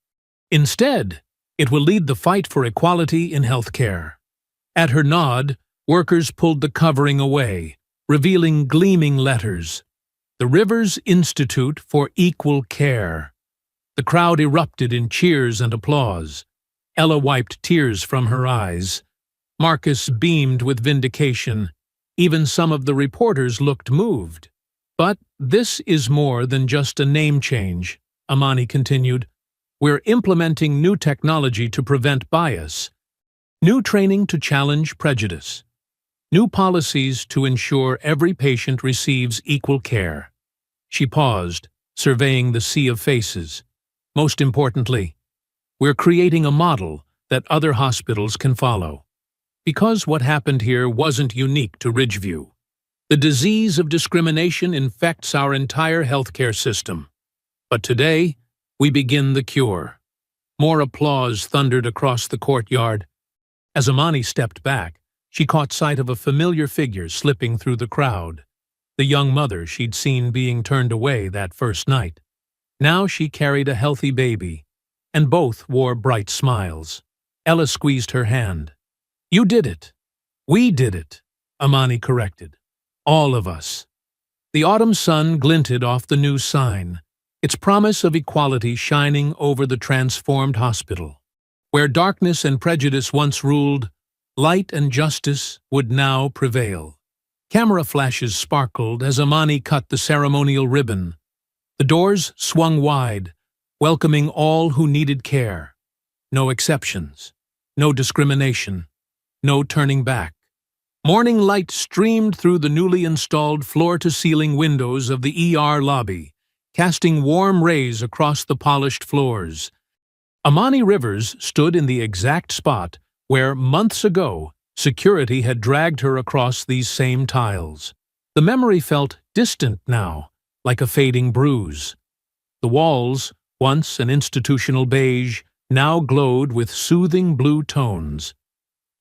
Speaker 1: Instead, it will lead the fight for equality in healthcare." At her nod, workers pulled the covering away, revealing gleaming letters. "The Rivers Institute for Equal Care." The crowd erupted in cheers and applause. Ella wiped tears from her eyes. Marcus beamed with vindication. Even some of the reporters looked moved. "But this is more than just a name change," Amani continued. "We're implementing new technology to prevent bias, new training to challenge prejudice, new policies to ensure every patient receives equal care." She paused, surveying the sea of faces. "Most importantly, we're creating a model that other hospitals can follow. Because what happened here wasn't unique to Ridgeview. The disease of discrimination infects our entire healthcare system. But today, we begin the cure." More applause thundered across the courtyard. As Amani stepped back, she caught sight of a familiar figure slipping through the crowd. The young mother she'd seen being turned away that first night. Now she carried a healthy baby, and both wore bright smiles. Ella squeezed her hand. "You did it. We did it," Amani corrected. "All of us." The autumn sun glinted off the new sign, its promise of equality shining over the transformed hospital. Where darkness and prejudice once ruled, light and justice would now prevail. Camera flashes sparkled as Amani cut the ceremonial ribbon. The doors swung wide, welcoming all who needed care. No exceptions, no discrimination, no turning back. Morning light streamed through the newly installed floor-to-ceiling windows of the ER lobby, casting warm rays across the polished floors. Amani Rivers stood in the exact spot where, months ago, security had dragged her across these same tiles. The memory felt distant now, like a fading bruise. The walls, once an institutional beige, now glowed with soothing blue tones.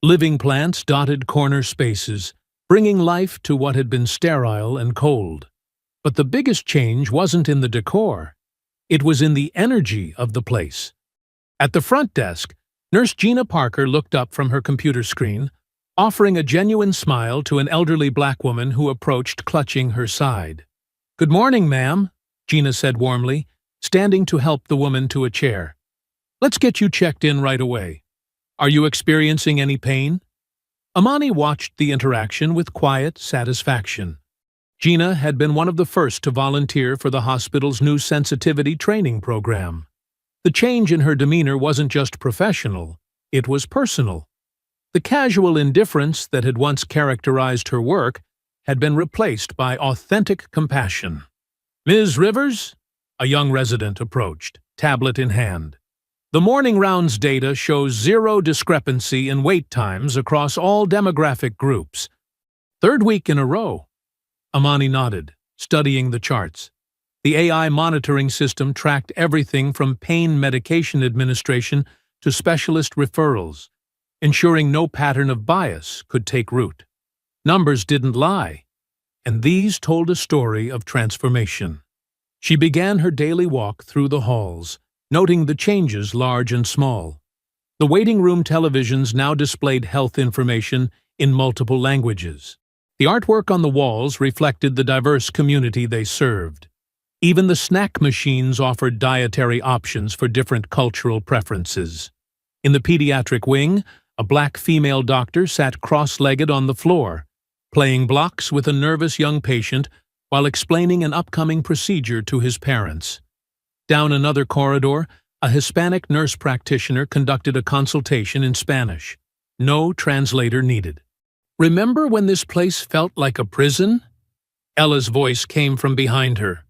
Speaker 1: Living plants dotted corner spaces, bringing life to what had been sterile and cold. But the biggest change wasn't in the decor. It was in the energy of the place. At the front desk, Nurse Gina Parker looked up from her computer screen, offering a genuine smile to an elderly black woman who approached clutching her side. "Good morning, ma'am," Gina said warmly, standing to help the woman to a chair. Let's get you checked in right away. Are you experiencing any pain? Amani watched the interaction with quiet satisfaction. Gina had been one of the first to volunteer for the hospital's new sensitivity training program. The change in her demeanor wasn't just professional, it was personal. The casual indifference that had once characterized her work had been replaced by authentic compassion. "Ms. Rivers?" A young resident approached, tablet in hand. "The morning rounds data shows zero discrepancy in wait times across all demographic groups. Third week in a row." Amani nodded, studying the charts. The AI monitoring system tracked everything from pain medication administration to specialist referrals, ensuring no pattern of bias could take root. Numbers didn't lie, and these told a story of transformation. She began her daily walk through the halls, noting the changes large and small. The waiting room televisions now displayed health information in multiple languages. The artwork on the walls reflected the diverse community they served. Even the snack machines offered dietary options for different cultural preferences. In the pediatric wing, a black female doctor sat cross-legged on the floor, playing blocks with a nervous young patient while explaining an upcoming procedure to his parents. Down another corridor, a Hispanic nurse practitioner conducted a consultation in Spanish. No translator needed. "Remember when this place felt like a prison?" Ella's voice came from behind her.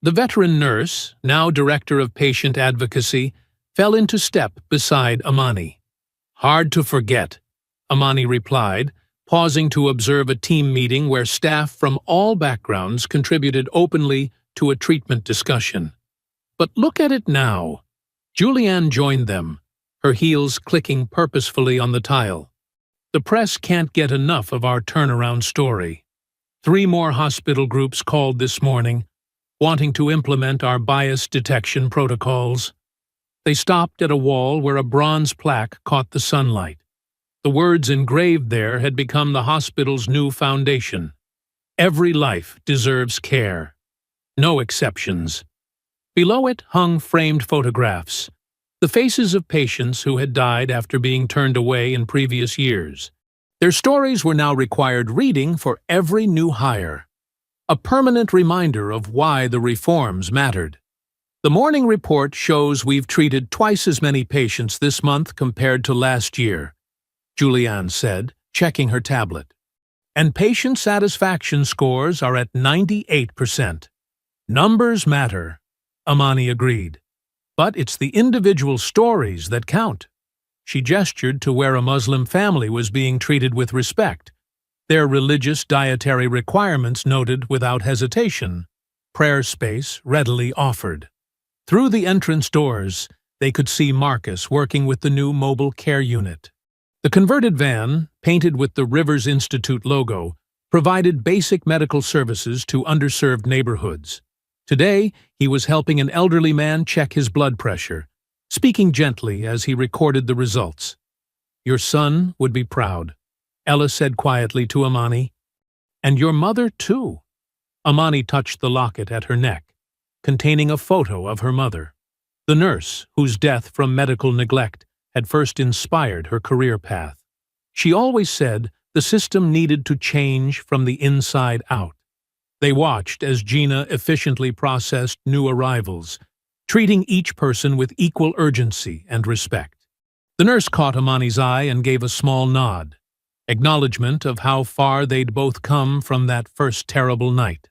Speaker 1: The veteran nurse, now director of patient advocacy, fell into step beside Amani. "Hard to forget," Amani replied, pausing to observe a team meeting where staff from all backgrounds contributed openly to a treatment discussion. "But look at it now." Julianne joined them, her heels clicking purposefully on the tile. "The press can't get enough of our turnaround story. 3 more hospital groups called this morning, wanting to implement our bias detection protocols." They stopped at a wall where a bronze plaque caught the sunlight. The words engraved there had become the hospital's new foundation. "Every life deserves care. No exceptions." Below it hung framed photographs, the faces of patients who had died after being turned away in previous years. Their stories were now required reading for every new hire, a permanent reminder of why the reforms mattered. "The morning report shows we've treated twice as many patients this month compared to last year," Julianne said, checking her tablet. "And patient satisfaction scores are at 98%. Numbers matter," Amani agreed. "But it's the individual stories that count." She gestured to where a Muslim family was being treated with respect, their religious dietary requirements noted without hesitation, prayer space readily offered. Through the entrance doors, they could see Marcus working with the new mobile care unit. The converted van, painted with the Rivers Institute logo, provided basic medical services to underserved neighborhoods. Today, he was helping an elderly man check his blood pressure, speaking gently as he recorded the results. "Your son would be proud," Ella said quietly to Amani. "And your mother, too." Amani touched the locket at her neck, containing a photo of her mother, the nurse whose death from medical neglect had first inspired her career path. She always said the system needed to change from the inside out. They watched as Gina efficiently processed new arrivals, treating each person with equal urgency and respect. The nurse caught Amani's eye and gave a small nod, acknowledgement of how far they'd both come from that first terrible night.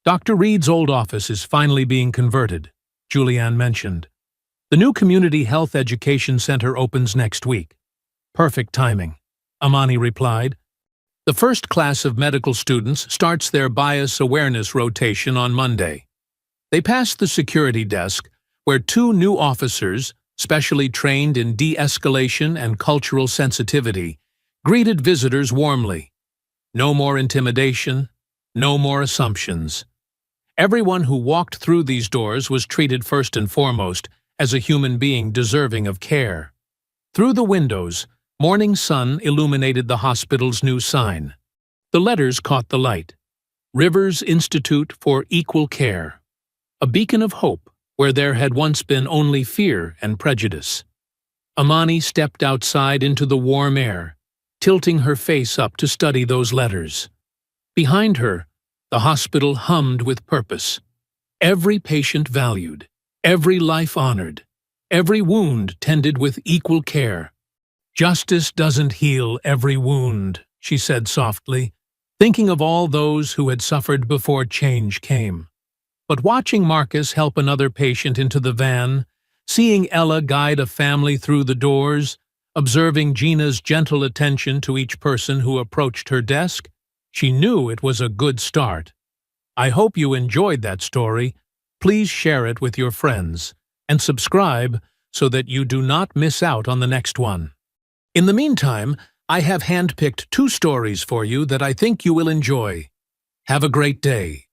Speaker 1: "Dr. Reed's old office is finally being converted," Julianne mentioned. "The new Community Health Education Center opens next week." "Perfect timing," Amani replied. "The first class of medical students starts their bias awareness rotation on Monday." They passed the security desk, where 2 new officers, specially trained in de-escalation and cultural sensitivity, greeted visitors warmly. No more intimidation, no more assumptions. Everyone who walked through these doors was treated first and foremost as a human being deserving of care. Through the windows, morning sun illuminated the hospital's new sign. The letters caught the light. Rivers Institute for Equal Care. A beacon of hope where there had once been only fear and prejudice. Amani stepped outside into the warm air, tilting her face up to study those letters. Behind her, the hospital hummed with purpose. Every patient valued, every life honored, every wound tended with equal care. "Justice doesn't heal every wound," she said softly, thinking of all those who had suffered before change came. But watching Marcus help another patient into the van, seeing Ella guide a family through the doors, observing Gina's gentle attention to each person who approached her desk, she knew it was a good start. I hope you enjoyed that story. Please share it with your friends and subscribe so that you do not miss out on the next one. In the meantime, I have handpicked 2 stories for you that I think you will enjoy. Have a great day.